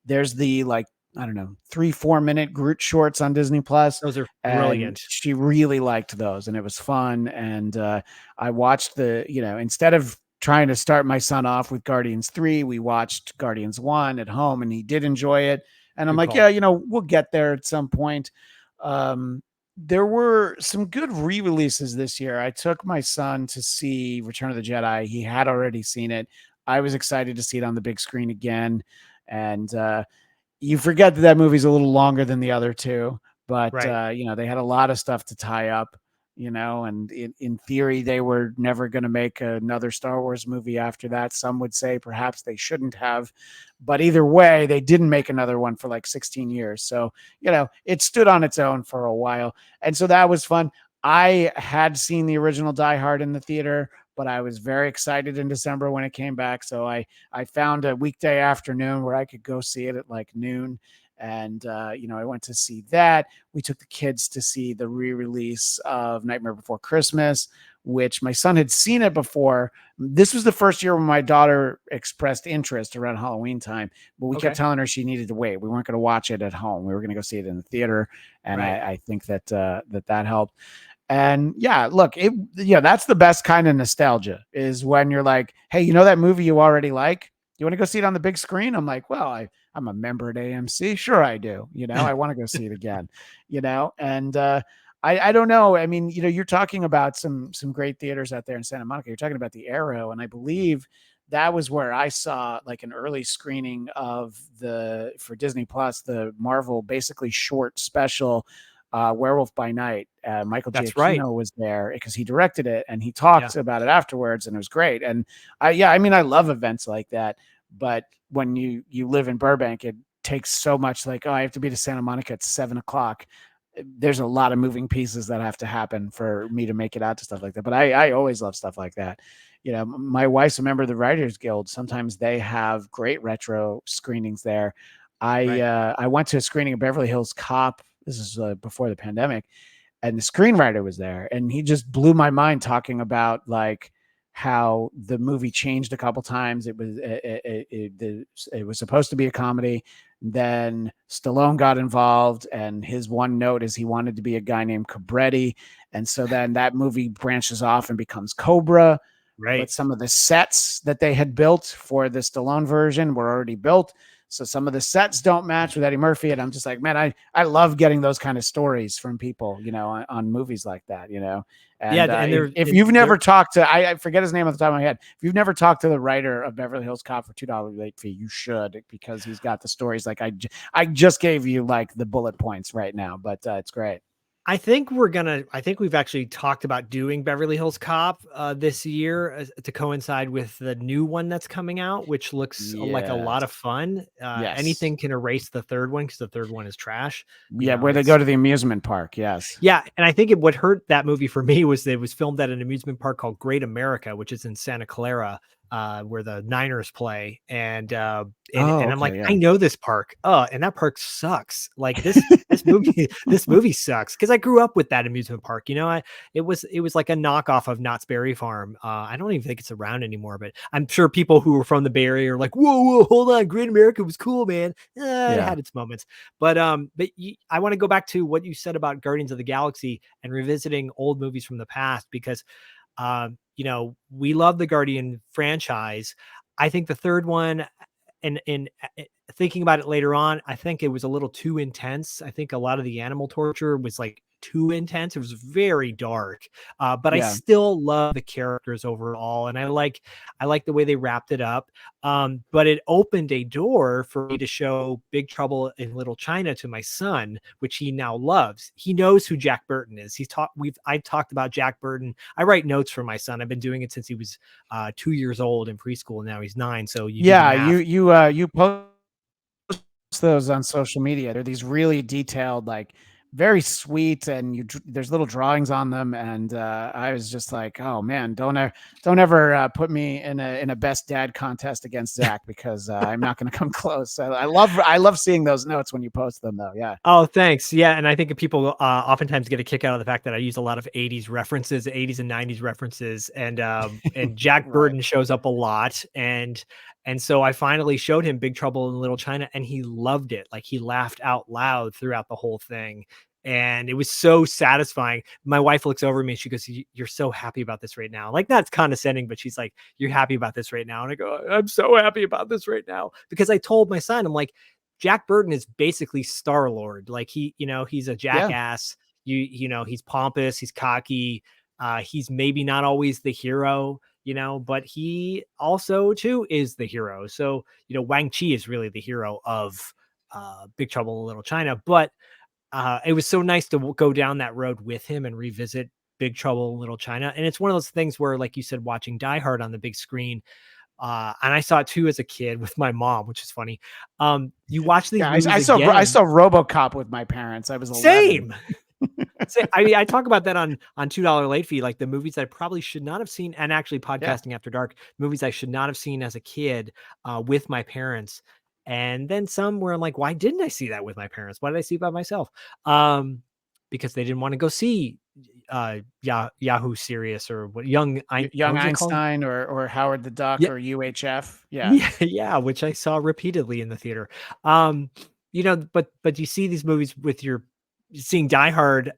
there's the like, I don't know, 3-4 minute Groot shorts on Disney Plus, Those are and brilliant. she really liked those, and it was fun. And I watched instead of trying to start my son off with Guardians 3, we watched Guardians 1 at home, and he did enjoy it. And I'm Good like, yeah, call. we'll get there at some point. Um, there were some good re-releases this year. I took my son to see Return of the Jedi. He had already seen it. I was excited to see it on the big screen again. And you forget that that movie's a little longer than the other two, but Right. they had a lot of stuff to tie up, and in theory they were never going to make another Star Wars movie after that. Some would say perhaps they shouldn't have, but either way, they didn't make another one for like 16 years. So, it stood on its own for a while. And so that was fun. I had seen the original Die Hard in the theater, but I was very excited in December when it came back. So I found a weekday afternoon where I could go see it at like noon. And, I went to see that. We took the kids to see the re-release of Nightmare Before Christmas, which my son had seen it before. This was the first year when my daughter expressed interest around Halloween time, but we kept Okay. telling her she needed to wait. We weren't going to watch it at home. We were going to go see it in the theater. And Right. I think that helped. And yeah, look, that's the best kind of nostalgia, is when you're like, hey, that movie you already like? You want to go see it on the big screen? I'm like, well, I'm a member at AMC. Sure, I do. I want to go see it again, and I don't know. I mean, you're talking about some great theaters out there in Santa Monica. You're talking about the Arrow, and I believe that was where I saw like an early screening of for Disney Plus, the Marvel basically short special, Werewolf by Night. Michael That's right. Giacchino was there because he directed it, and he Yeah. talked about it afterwards, and it was great. And I mean, I love events like that, but when you live in Burbank, it takes so much. Like, oh, I have to be to Santa Monica at 7 o'clock. There's a lot of moving pieces that have to happen for me to make it out to stuff like that. But I always love stuff like that. My wife's a member of the Writers Guild. Sometimes they have great retro screenings there. Right. I went to a screening of Beverly Hills Cop. This is before the pandemic, and the screenwriter was there, and he just blew my mind talking about like how the movie changed a couple times. It was supposed to be a comedy. Then Stallone got involved, and his one note is he wanted to be a guy named Cabretti, and so then that movie branches off and becomes Cobra. But Right. some of the sets that they had built for the Stallone version were already built. So some of the sets don't match with Eddie Murphy. And I'm just like, man, I love getting those kind of stories from people, on movies like that. Yeah, And and if you've never talked to, I forget his name off the top of my head. If you've never talked to the writer of Beverly Hills Cop for $2 late fee, you should, because he's got the stories. Like I just gave you like the bullet points right now, but it's great. I think we've actually talked about doing Beverly Hills Cop this year to coincide with the new one that's coming out, which looks like a lot Yes. of fun. Yes. Anything can erase the third one because the third one is trash. Yeah. Where they go to the amusement park. Yes. Yeah, and I think what hurt that movie for me was that it was filmed at an amusement park called Great America, which is in Santa Clara, where the Niners play, and Oh, I'm like, okay. Yeah. I know this park, and that park sucks. Like this movie, this movie sucks because I grew up with that amusement park. It was like a knockoff of Knott's Berry Farm. I don't even think it's around anymore, but I'm sure people who were from the Bay Area are like, whoa, hold on, Great America was cool, man. It Yeah. had its moments, but I want to go back to what you said about Guardians of the Galaxy and revisiting old movies from the past because we love the Guardian franchise. I think the third one, and thinking about it later on, I think it was a little too intense. I think a lot of the animal torture was like too intense. It was very dark, but I Yeah. still love the characters overall, and I like the way they wrapped it up. But it opened a door for me to show Big Trouble in Little China to my son, which he now loves. He knows who Jack Burton is. I've talked about Jack Burton. I write notes for my son. I've been doing it since he was 2 years old in preschool. Now he's 9. So you do the Yeah. math. You post those on social media. They're these really detailed, like very sweet, and there's little drawings on them. And I was just like, oh man, don't ever put me in a best dad contest against Zach, because I'm not going to come close. I love seeing those notes when you post them, though. Yeah. Oh, thanks. Yeah, and I think people oftentimes get a kick out of the fact that I use a lot of 80s references, 80s and 90s references, and Jack Right. Burton shows up a lot, and so I finally showed him Big Trouble in Little China, and he loved it. Like he laughed out loud throughout the whole thing, and it was so satisfying. My wife looks over at me and she goes, "You're so happy about this right now." Like that's condescending, but she's like, "You're happy about this right now," and I go, "I'm so happy about this right now," because I told my son, I'm like, Jack Burton is basically Star-Lord. Like he's a Yeah. jackass. He's pompous, he's cocky. He's maybe not always the hero, but he also too is the hero. So, Wang Chi is really the hero of Big Trouble in Little China. But it was so nice to go down that road with him and revisit Big Trouble in Little China. And it's one of those things where, like you said, watching Die Hard on the big screen, and I saw it too as a kid with my mom, which is funny. You watch these Yeah. I movies saw again. RoboCop with my parents. I was 11. Same. I mean, I talk about that on $2 late fee, like the movies I probably should not have seen, and actually Yeah. podcasting after dark, movies I should not have seen as a kid with my parents. And then some where I'm like, why didn't I see that with my parents? Why did I see it by myself? Because they didn't want to go see Yahoo Serious or what what Young was it called? Einstein, or Howard the Duck, Yeah, or UHF. Yeah. yeah, which I saw repeatedly in the theater. Um, but you see these movies with seeing Die Hard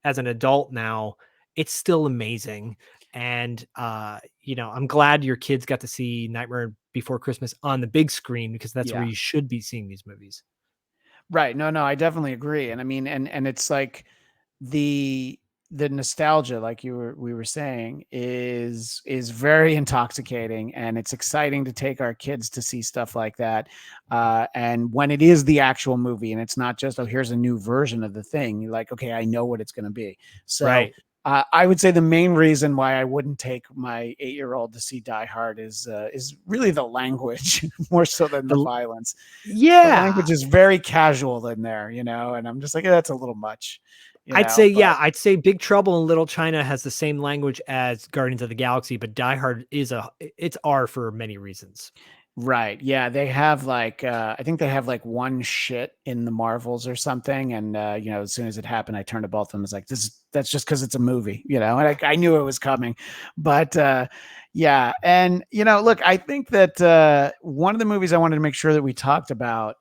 as an adult now, it's still amazing. And I'm glad your kids got to see Nightmare Before Christmas on the big screen because that's where Yeah. you should be seeing these movies. Right. No, I definitely agree. And I mean, and it's like, the nostalgia, like we were saying, is very intoxicating, and it's exciting to take our kids to see stuff like that. And when it is the actual movie, and it's not just, oh, here's a new version of the thing, you're like, okay, I know what it's going to be. So Right. I would say the main reason why I wouldn't take my 8-year-old to see Die Hard is really the language more so than the The violence. The Yeah. language is very casual in there, and I'm just like, that's a little much, I'd say, but yeah, I'd say Big Trouble in Little China has the same language as Guardians of the Galaxy, but Die Hard it's R for many reasons. right. Yeah. They have like, I think they have like one shit in the Marvels or something. And, as soon as it happened, I turned to both of them. It's like, that's just because it's a movie, and I knew it was coming. But, yeah. And, look, I think that one of the movies I wanted to make sure that we talked about,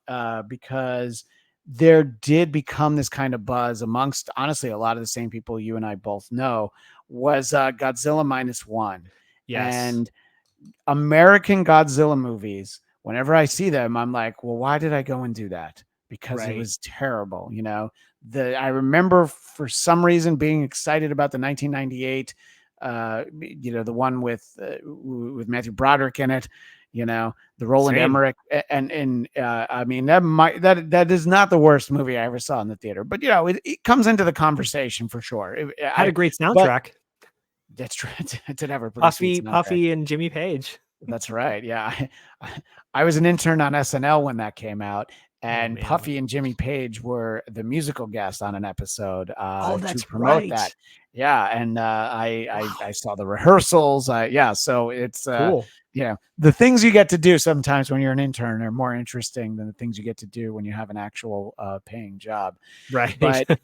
because there did become this kind of buzz amongst, honestly, a lot of the same people you and I both know, was Godzilla Minus One. Yes. And American Godzilla movies, whenever I see them, I'm like, well, why did I go and do that? Because it Right. was terrible. I remember for some reason being excited about the 1998, the one with Matthew Broderick in it, the Roland Same. Emmerich, and I mean that is not the worst movie I ever saw in the theater, but it comes into the conversation for sure. Had a great But soundtrack. that's true. It's an ever pretty sweet Puffy soundtrack. Puffy and Jimmy Page. That's right. Yeah. I was an intern on SNL when that came out, Oh, and man. Puffy and Jimmy Page were the musical guest on an episode Oh, to that's promote that. right. Yeah, and I Wow. saw the rehearsals. Yeah, so it's Cool. the things you get to do sometimes when you're an intern are more interesting than the things you get to do when you have an actual paying job. Right. But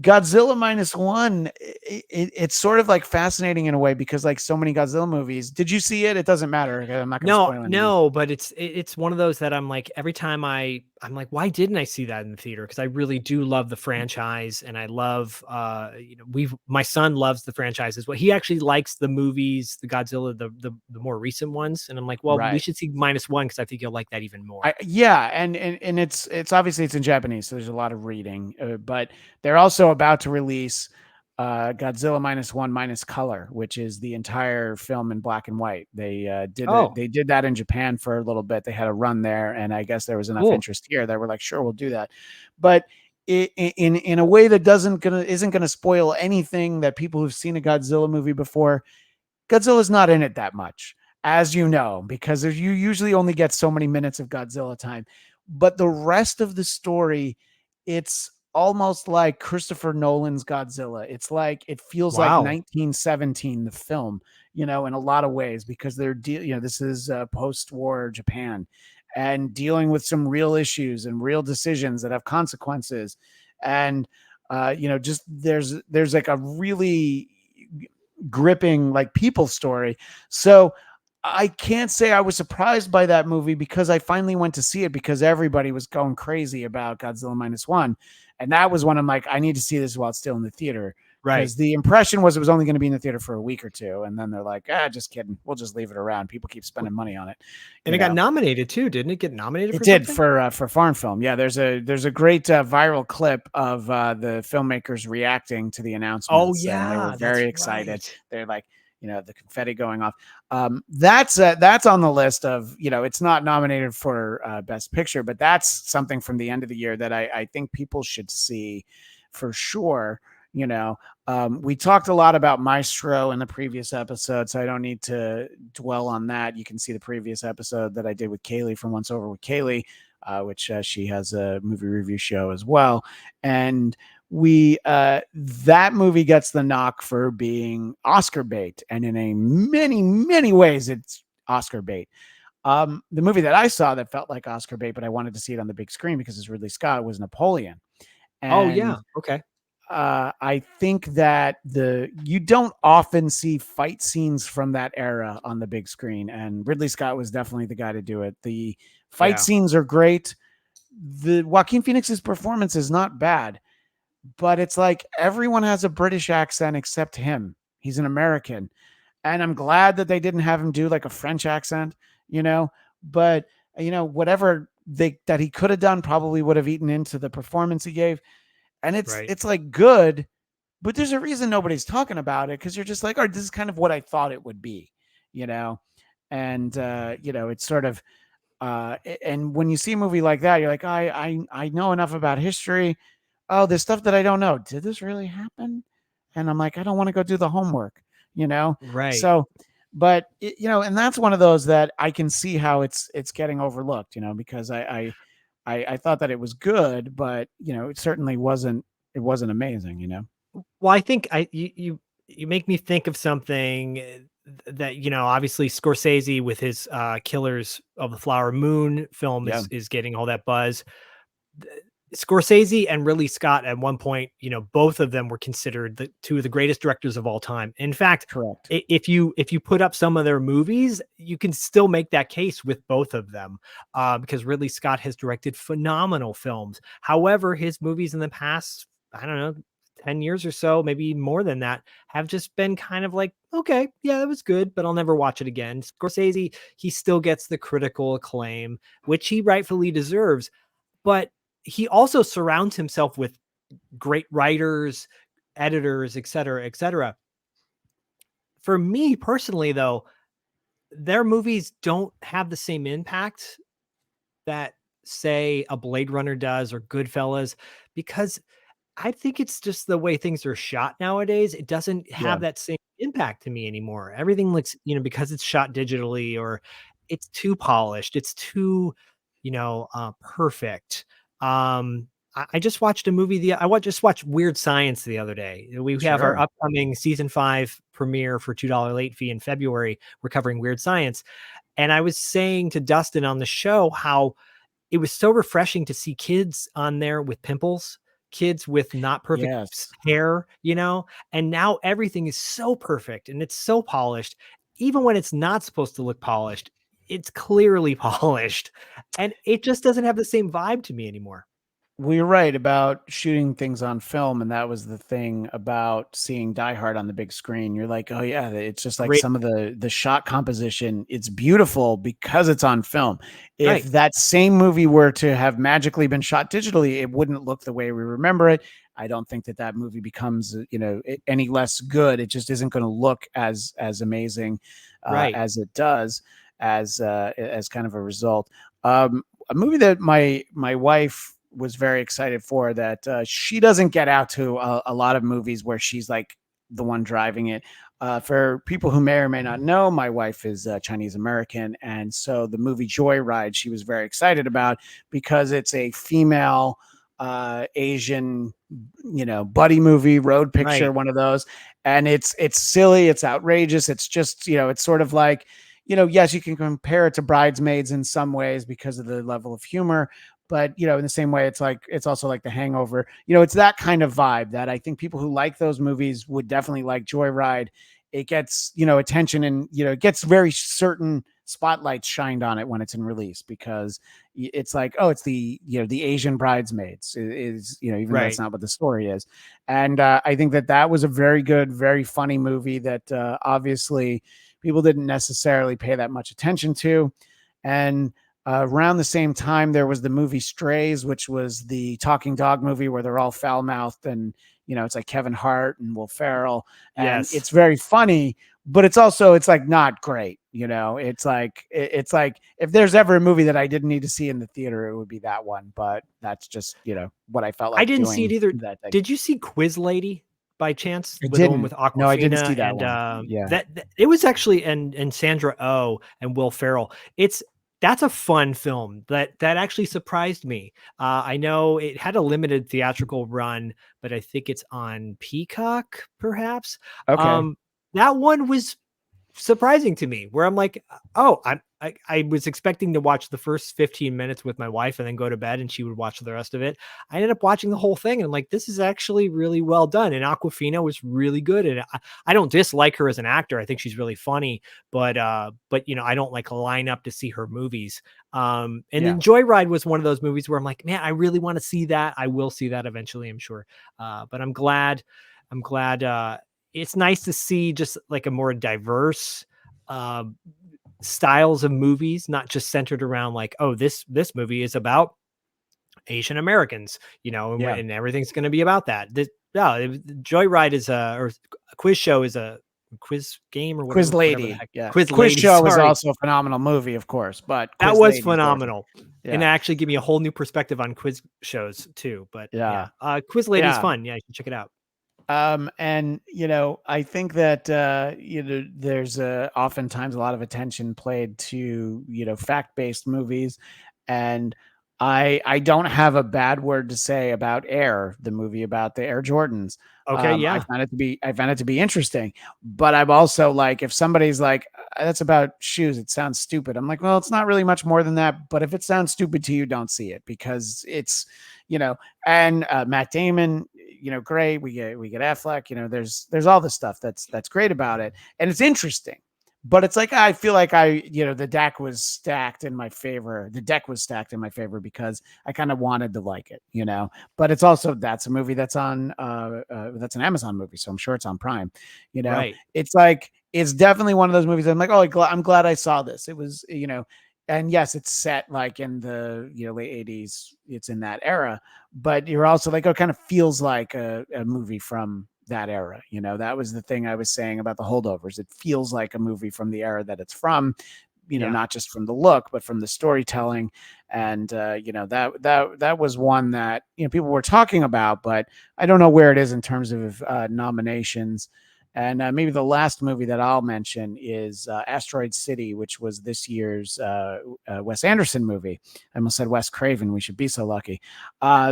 Godzilla Minus One, it's sort of like fascinating in a way because, like so many Godzilla movies, did you see it? It doesn't matter. I'm not going to No, spoil anything. no, but it's one of those that I'm like, every time I'm like, why didn't I see that in the theater? Because I really do love the franchise, and I love my son loves the franchise as well. He actually likes the movies, the Godzilla, the more recent ones. And I'm like, well, we Right. should see minus one because I think you'll like that even more. Yeah, and it's obviously it's in Japanese, so there's a lot of reading. But they're also about to release Godzilla Minus One Minus Color, which is the entire film in black and white. They Oh, they did that in Japan for a little bit. They had a run there, and I guess there was enough cool. interest here that we're like, sure, we'll do that. But in a way that isn't gonna spoil anything that people who've seen a Godzilla movie before. Godzilla's not in it that much, as you know, because you usually only get so many minutes of Godzilla time. But the rest of the story, it's almost like Christopher Nolan's Godzilla. It's like it feels like Wow. 1917, the film, in a lot of ways, because this is post-war Japan and dealing with some real issues and real decisions that have consequences. And just there's like a really gripping like people story. So I can't say I was surprised by that movie because I finally went to see it because everybody was going crazy about Godzilla Minus One. And that was when I'm like, I need to see this while it's still in the theater. Right. Because the impression was it was only going to be in the theater for a week or two. And then they're like, just kidding. We'll just leave it around. People keep spending money on it. And You it got know, nominated too, didn't it? Get nominated it for did something? for foreign film. Yeah, there's a great viral clip of the filmmakers reacting to the Oh announcements, and they were yeah, that's very excited. right. They're like, the confetti going off. That's on the list of, it's not nominated for Best Picture, but that's something from the end of the year that I think people should see for sure. We talked a lot about Maestro in the previous episode, so I don't need to dwell on that. You can see the previous episode that I did with Kaylee from Once Over with Kaylee, which she has a movie review show as well. And we that movie gets the knock for being Oscar bait, and in a many ways, it's Oscar bait. The movie that I saw that felt like Oscar bait, but I wanted to see it on the big screen because it's Ridley Scott, was Napoleon. Oh yeah. And Okay. I think that you don't often see fight scenes from that era on the big screen, and Ridley Scott was definitely the guy to do it. The fight Yeah. scenes are great. The Joaquin Phoenix's performance is not bad, but it's like everyone has a British accent except him. He's an American, and I'm glad that they didn't have him do like a French accent, But whatever that he could have done probably would have eaten into the performance he gave. and Right. it's like good, but there's a reason nobody's talking about it because you're just like, all right, this is kind of what I thought it would be, you know, and it's sort of and when you see a movie like that, you're like, I know enough about history. Oh, there's stuff that I don't know. Did this really happen? And I'm like, I don't want to go do the homework, you know? Right. So, but and that's one of those that I can see how it's getting overlooked, because I thought that it was good, but it certainly wasn't amazing. Well, I think you make me think of something that, obviously Scorsese with his Killers of the Flower Moon film Yeah, is getting all that buzz. Scorsese and Ridley Scott at one point, both of them were considered the two of the greatest directors of all time. In fact, correct. if you put up some of their movies, you can still make that case with both of them, because Ridley Scott has directed phenomenal films. However, his movies in the past, I don't know, 10 years or so, maybe more than that, have just been kind of like, okay, yeah, that was good, but I'll never watch it again. Scorsese, he still gets the critical acclaim, which he rightfully deserves, but he also surrounds himself with great writers, editors, et cetera, et cetera. For me personally, though, their movies don't have the same impact that, say, a Blade Runner does or Goodfellas, because I think it's just the way things are shot nowadays. It doesn't Yeah. have that same impact to me anymore. Everything looks, because it's shot digitally, or it's too polished. It's too, perfect. I just watched a movie. Just watched Weird Science the other day. We have our Sure. upcoming season 5 premiere for $2 late fee in February. We're covering Weird Science. And I was saying to Dustin on the show how it was so refreshing to see kids on there with pimples, kids with not perfect Yes. hair, and now everything is so perfect and it's so polished. Even when it's not supposed to look polished, it's clearly polished, and it just doesn't have the same vibe to me anymore. Well, you're right about shooting things on film, and that was the thing about seeing Die Hard on the big screen. You're like, oh yeah, it's just like Great. some of the shot composition. It's beautiful because it's on film. If Right. that same movie were to have magically been shot digitally, it wouldn't look the way we remember it. I don't think that movie becomes any less good. It just isn't going to look as amazing Right. as it does as kind of a result. A movie that my wife was very excited for that she doesn't get out to a lot of movies where she's like the one driving it. For people who may or may not know, my wife is Chinese American, and so the movie Joyride she was very excited about because it's a female Asian, buddy movie, road picture, Right. one of those, and it's silly, it's outrageous, it's just it's sort of like yes, you can compare it to Bridesmaids in some ways because of the level of humor, but in the same way, it's also like The Hangover. It's that kind of vibe that I think people who like those movies would definitely like Joyride. It gets attention, and it gets very certain spotlights shined on it when it's in release because it's like, oh, it's the Asian Bridesmaids is even though that's Right. not what the story is. And I think that was a very good, very funny movie that obviously people didn't necessarily pay that much attention to. And around the same time, there was the movie Strays, which was the talking dog movie where they're all foul mouthed, and it's like Kevin Hart and Will Ferrell, and Yes. it's very funny, but it's like not great. It's like if there's ever a movie that I didn't need to see in the theater, it would be that one. But that's just what I felt I like didn't see it doing either. that day. Did you see Quiz Lady by chance? I With the one with didn't. No, I didn't see Aquafina that and one. Yeah. it was actually, and Sandra Oh and Will Ferrell. That's a fun film that actually surprised me. I know it had a limited theatrical run, but I think it's on Peacock, perhaps. Okay. Um, that one was surprising to me, where I'm like, oh, I was expecting to watch the first 15 minutes with my wife and then go to bed and she would watch the rest of it. I ended up watching the whole thing and I'm like, this is actually really well done. And Aquafina was really good. And I don't dislike her as an actor. I think she's really funny, but I don't like line up to see her movies. And Yeah. then Joyride was one of those movies where I'm like, man, I really want to see that. I will see that eventually, I'm sure. But I'm glad it's nice to see just like a more diverse uh, styles of movies, not just centered around like, oh, this movie is about Asian Americans, Yeah. and everything's going to be about that. Joyride is or a quiz show is a quiz game or Quiz whatever the Lady. heck. Yeah. Quiz Quiz Lady. Show is Sorry. also a phenomenal movie, of course, but That Quiz was Lady is worth it. phenomenal. Yeah. And it actually gave me a whole new perspective on quiz shows too. But yeah, Quiz Lady is fun. Yeah, you can check it out. And I think that there's oftentimes a lot of attention played to fact-based movies, and I don't have a bad word to say about Air, the movie about the Air Jordans. Okay, yeah, I found it to be interesting, but I'm also like, if somebody's like, that's about shoes, it sounds stupid. I'm like, well, it's not really much more than that. But if it sounds stupid to you, don't see it, because it's, and Matt Damon, great. We get Affleck, there's all this stuff that's great about it. And it's interesting, but it's like, I feel like the deck was stacked in my favor. The deck was stacked in my favor because I kind of wanted to like it, but it's also, that's a movie that's on, that's an Amazon movie. So I'm sure it's on Prime, right. It's like, it's definitely one of those movies. I'm like, oh, I'm glad I saw this. It was, and yes, it's set like in the late 80s. It's in that era, but you're also like, oh, it kind of feels like a movie from that era. That was the thing I was saying about The Holdovers. It feels like a movie from the era that it's from, not just from the look, but from the storytelling. And that was one that people were talking about, but I don't know where it is in terms of nominations. And maybe the last movie that I'll mention is Asteroid City, which was this year's Wes Anderson movie. I almost said Wes Craven. We should be so lucky.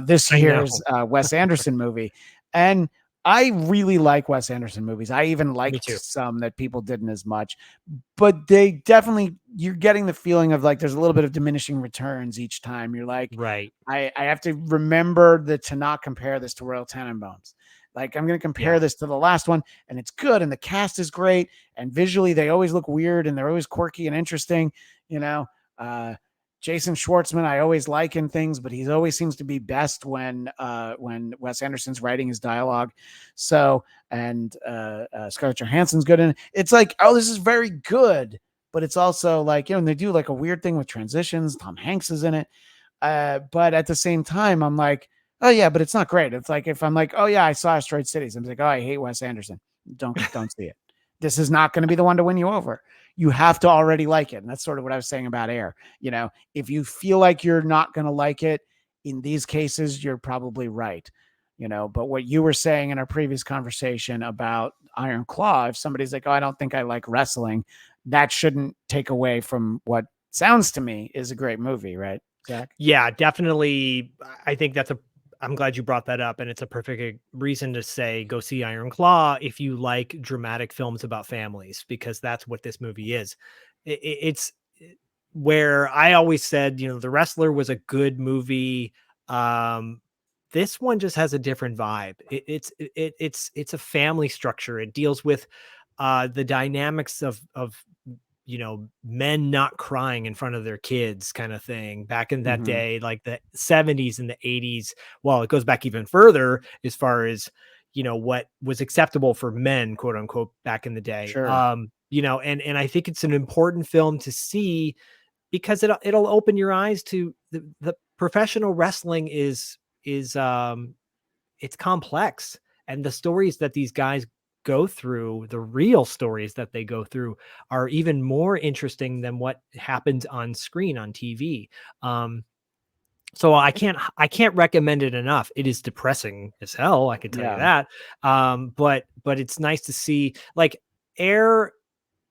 This year's Wes Anderson movie. And I really like Wes Anderson movies. I even liked some that people didn't as much. But they definitely, you're getting the feeling of like there's a little bit of diminishing returns each time. You're like, right. I have to remember to not compare this to Royal Tenenbaums. Like, I'm going to compare this to the last one, and it's good, and the cast is great, and visually they always look weird, and they're always quirky and interesting. Jason Schwartzman, I always like in things, but he always seems to be best when Wes Anderson's writing his dialogue. So, and Scarlett Johansson's good in it. It's like, oh, this is very good, but it's also like, and they do like a weird thing with transitions. Tom Hanks is in it. But at the same time, I'm like, oh yeah, but it's not great. It's like, if I'm like, oh yeah, I saw Asteroid Cities, I'm like, oh, I hate Wes Anderson. Don't see it. This is not going to be the one to win you over. You have to already like it. And that's sort of what I was saying about Air. If you feel like you're not going to like it in these cases, you're probably right. But what you were saying in our previous conversation about Iron Claw, if somebody's like, oh, I don't think I like wrestling, that shouldn't take away from what sounds to me is a great movie, right, Zach? Yeah, definitely. I think I'm glad you brought that up, and it's a perfect reason to say go see Iron Claw if you like dramatic films about families, because that's what this movie is. It's where I always said, The Wrestler was a good movie. This one just has a different vibe. It's a family structure. It deals with the dynamics of men not crying in front of their kids, kind of thing, back in that day, like the 70s and the 80s. Well, it goes back even further as far as, what was acceptable for men, quote unquote, back in the day. Sure. And I think it's an important film to see because it'll open your eyes to the professional wrestling is it's complex, and the stories that these guys go through, the real stories that they go through, are even more interesting than what happens on screen on TV. So I can't recommend it enough. It is depressing as hell, I can tell you that. But it's nice to see, like, Air.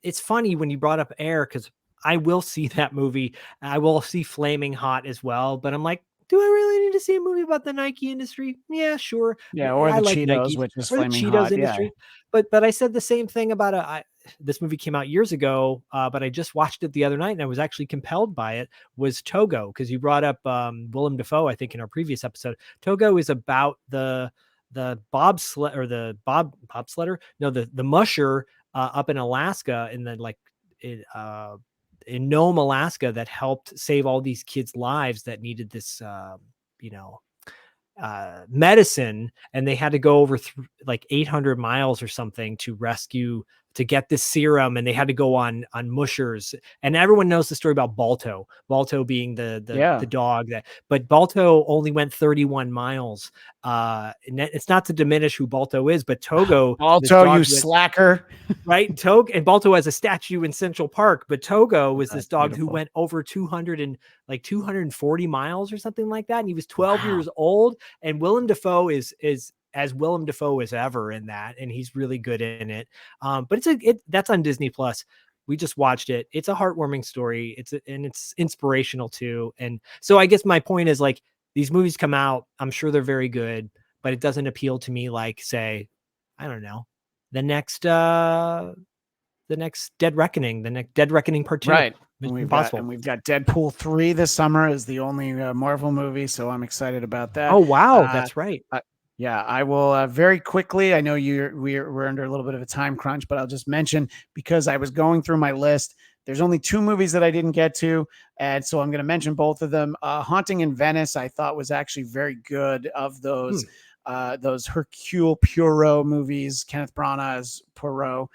It's funny when you brought up Air, because I will see that movie. I will see Flaming Hot as well, but I'm like, do I really need to see a movie about the Nike industry? Yeah, sure. Yeah, or I the like Cheetos, Nike, which is or the Flaming Cheetos Hot. industry. Yeah. But I said the same thing about this movie came out years ago, but I just watched it the other night and I was actually compelled by it. Was Togo, because you brought up Willem Dafoe, I think, in our previous episode. Togo is about the bobsled, or the bobsledder, no, the musher up in Alaska, in the in Nome, Alaska, that helped save all these kids' lives that needed this, medicine, and they had to go over like 800 miles or something to rescue to get this serum, and they had to go on mushers. And everyone knows the story about Balto being the dog that, but Balto only went 31 miles. And it's not to diminish who Balto is, but Togo, Balto, you slacker. Right? Togo, and Balto has a statue in Central Park, but Togo was this dog who went over 240 miles or something like that. And he was 12 years old. And Willem Dafoe is as Willem Dafoe as ever in that, and he's really good in it. But that's on Disney Plus. We just watched it. It's a heartwarming story. It's inspirational too. And so I guess my point is, like, these movies come out, I'm sure they're very good, but it doesn't appeal to me like, say, I don't know, the next Dead Reckoning, the next Dead Reckoning Part 2. Right. And we've got Deadpool 3 this summer is the only Marvel movie, so I'm excited about that. Oh wow, that's right. Yeah, I will very quickly. I know we're under a little bit of a time crunch, but I'll just mention, because I was going through my list, there's only 2 movies that I didn't get to, and so I'm going to mention both of them. Haunting in Venice, I thought was actually very good. Of those Hercule Poirot movies, Kenneth Branagh as Poirot.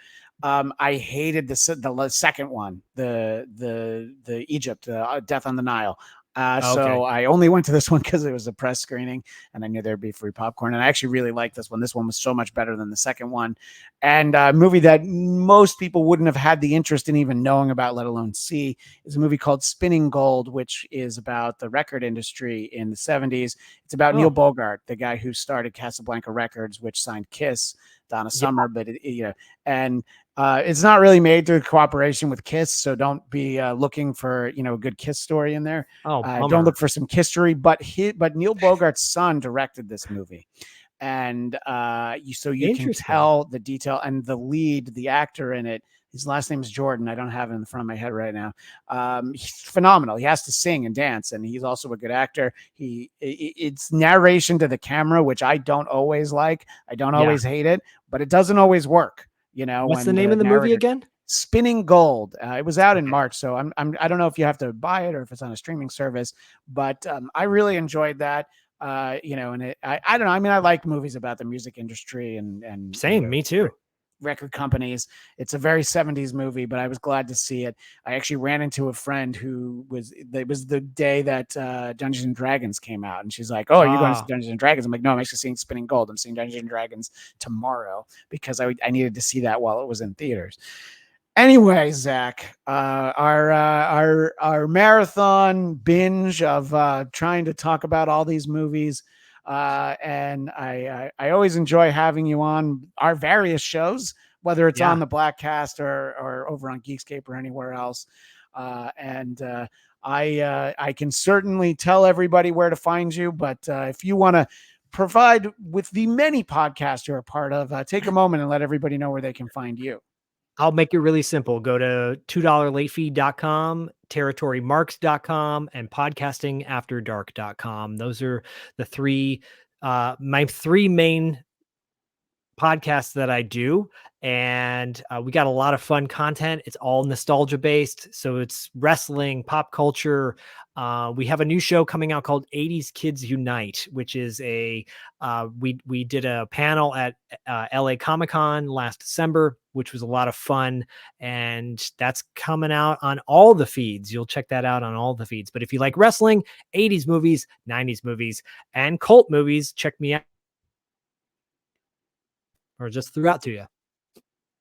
I hated the second one, the Egypt, Death on the Nile. So I only went to this one because it was a press screening and I knew there'd be free popcorn. And I actually really liked this one. This one was so much better than the second one. And a movie that most people wouldn't have had the interest in even knowing about, let alone see, is a movie called Spinning Gold, which is about the record industry in the 70s. It's about Neil Bogart, the guy who started Casablanca Records, which signed Kiss, Donna Summer, but it's not really made through cooperation with Kiss, so don't be looking for a good Kiss story in there. Don't look for some Kissery, but Neil Bogart's son directed this movie, and you can tell the detail, and the lead, the actor in it, his last name is Jordan. I don't have it in the front of my head right now. He's phenomenal. He has to sing and dance, and he's also a good actor. It's narration to the camera, which I don't always like. I don't always hate it, but it doesn't always work. What's the name of the movie again? Spinning Gold. It was out in March, so I don't know if you have to buy it or if it's on a streaming service, but I really enjoyed that. And I don't know. I mean, I like movies about the music industry and same, me too. Record companies. It's a very 70s movie, but I was glad to see it. I actually ran into a friend it was the day that Dungeons and Dragons came out, and she's like, "Oh, are you going to see Dungeons and Dragons?" I'm like, "No, I'm actually seeing Spinning Gold. I'm seeing Dungeons and Dragons tomorrow," because I needed to see that while it was in theaters. Anyway, Zach, our marathon binge of trying to talk about all these movies. And I always enjoy having you on our various shows, whether it's on the Bladtcast or over on Geekscape or anywhere else. I can certainly tell everybody where to find you, but if you want to provide with the many podcasts you're a part of, take a moment and let everybody know where they can find you. I'll make it really simple. Go to $2latefee.com, territorymarks.com, and podcastingafterdark.com. Those are the my 3 main podcasts that I do. And we got a lot of fun content. It's all nostalgia based. So it's wrestling, pop culture. We have a new show coming out called 80s Kids Unite, which is we did a panel at LA Comic-Con last December, which was a lot of fun. And that's coming out on all the feeds. You'll check that out on all the feeds. But if you like wrestling, 80s movies, 90s movies, and cult movies, check me out. Or just threw out to you.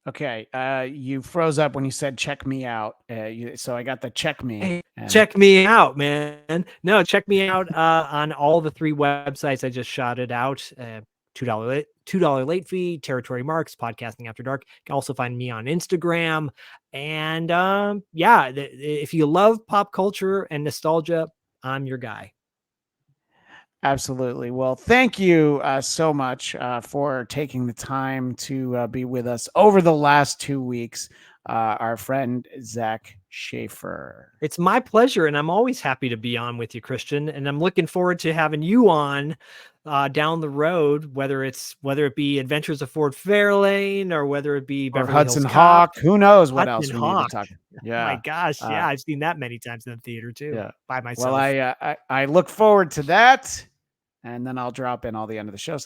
Okay, you froze up when you said "check me out," so I got the "check me." Hey, check me out, man. No, check me out on all the 3 websites I just shouted out. $2 late fee, Territory Marks, Podcasting After Dark. You can also find me on Instagram. And if you love pop culture and nostalgia, I'm your guy. Absolutely. Well, thank you so much for taking the time to be with us over the last 2 weeks. Our friend Zach Shaffer. It's my pleasure, and I'm always happy to be on with you, Christian. And I'm looking forward to having you on down the road, whether it be Adventures of Ford Fairlane or whether it be Beverly Hudson Hills Hawk. Who knows what else we need to talk? Yeah. Oh my gosh. Yeah. I've seen that many times in the theater too, by myself. Well, I look forward to that. And then I'll drop in all the end of the show stuff.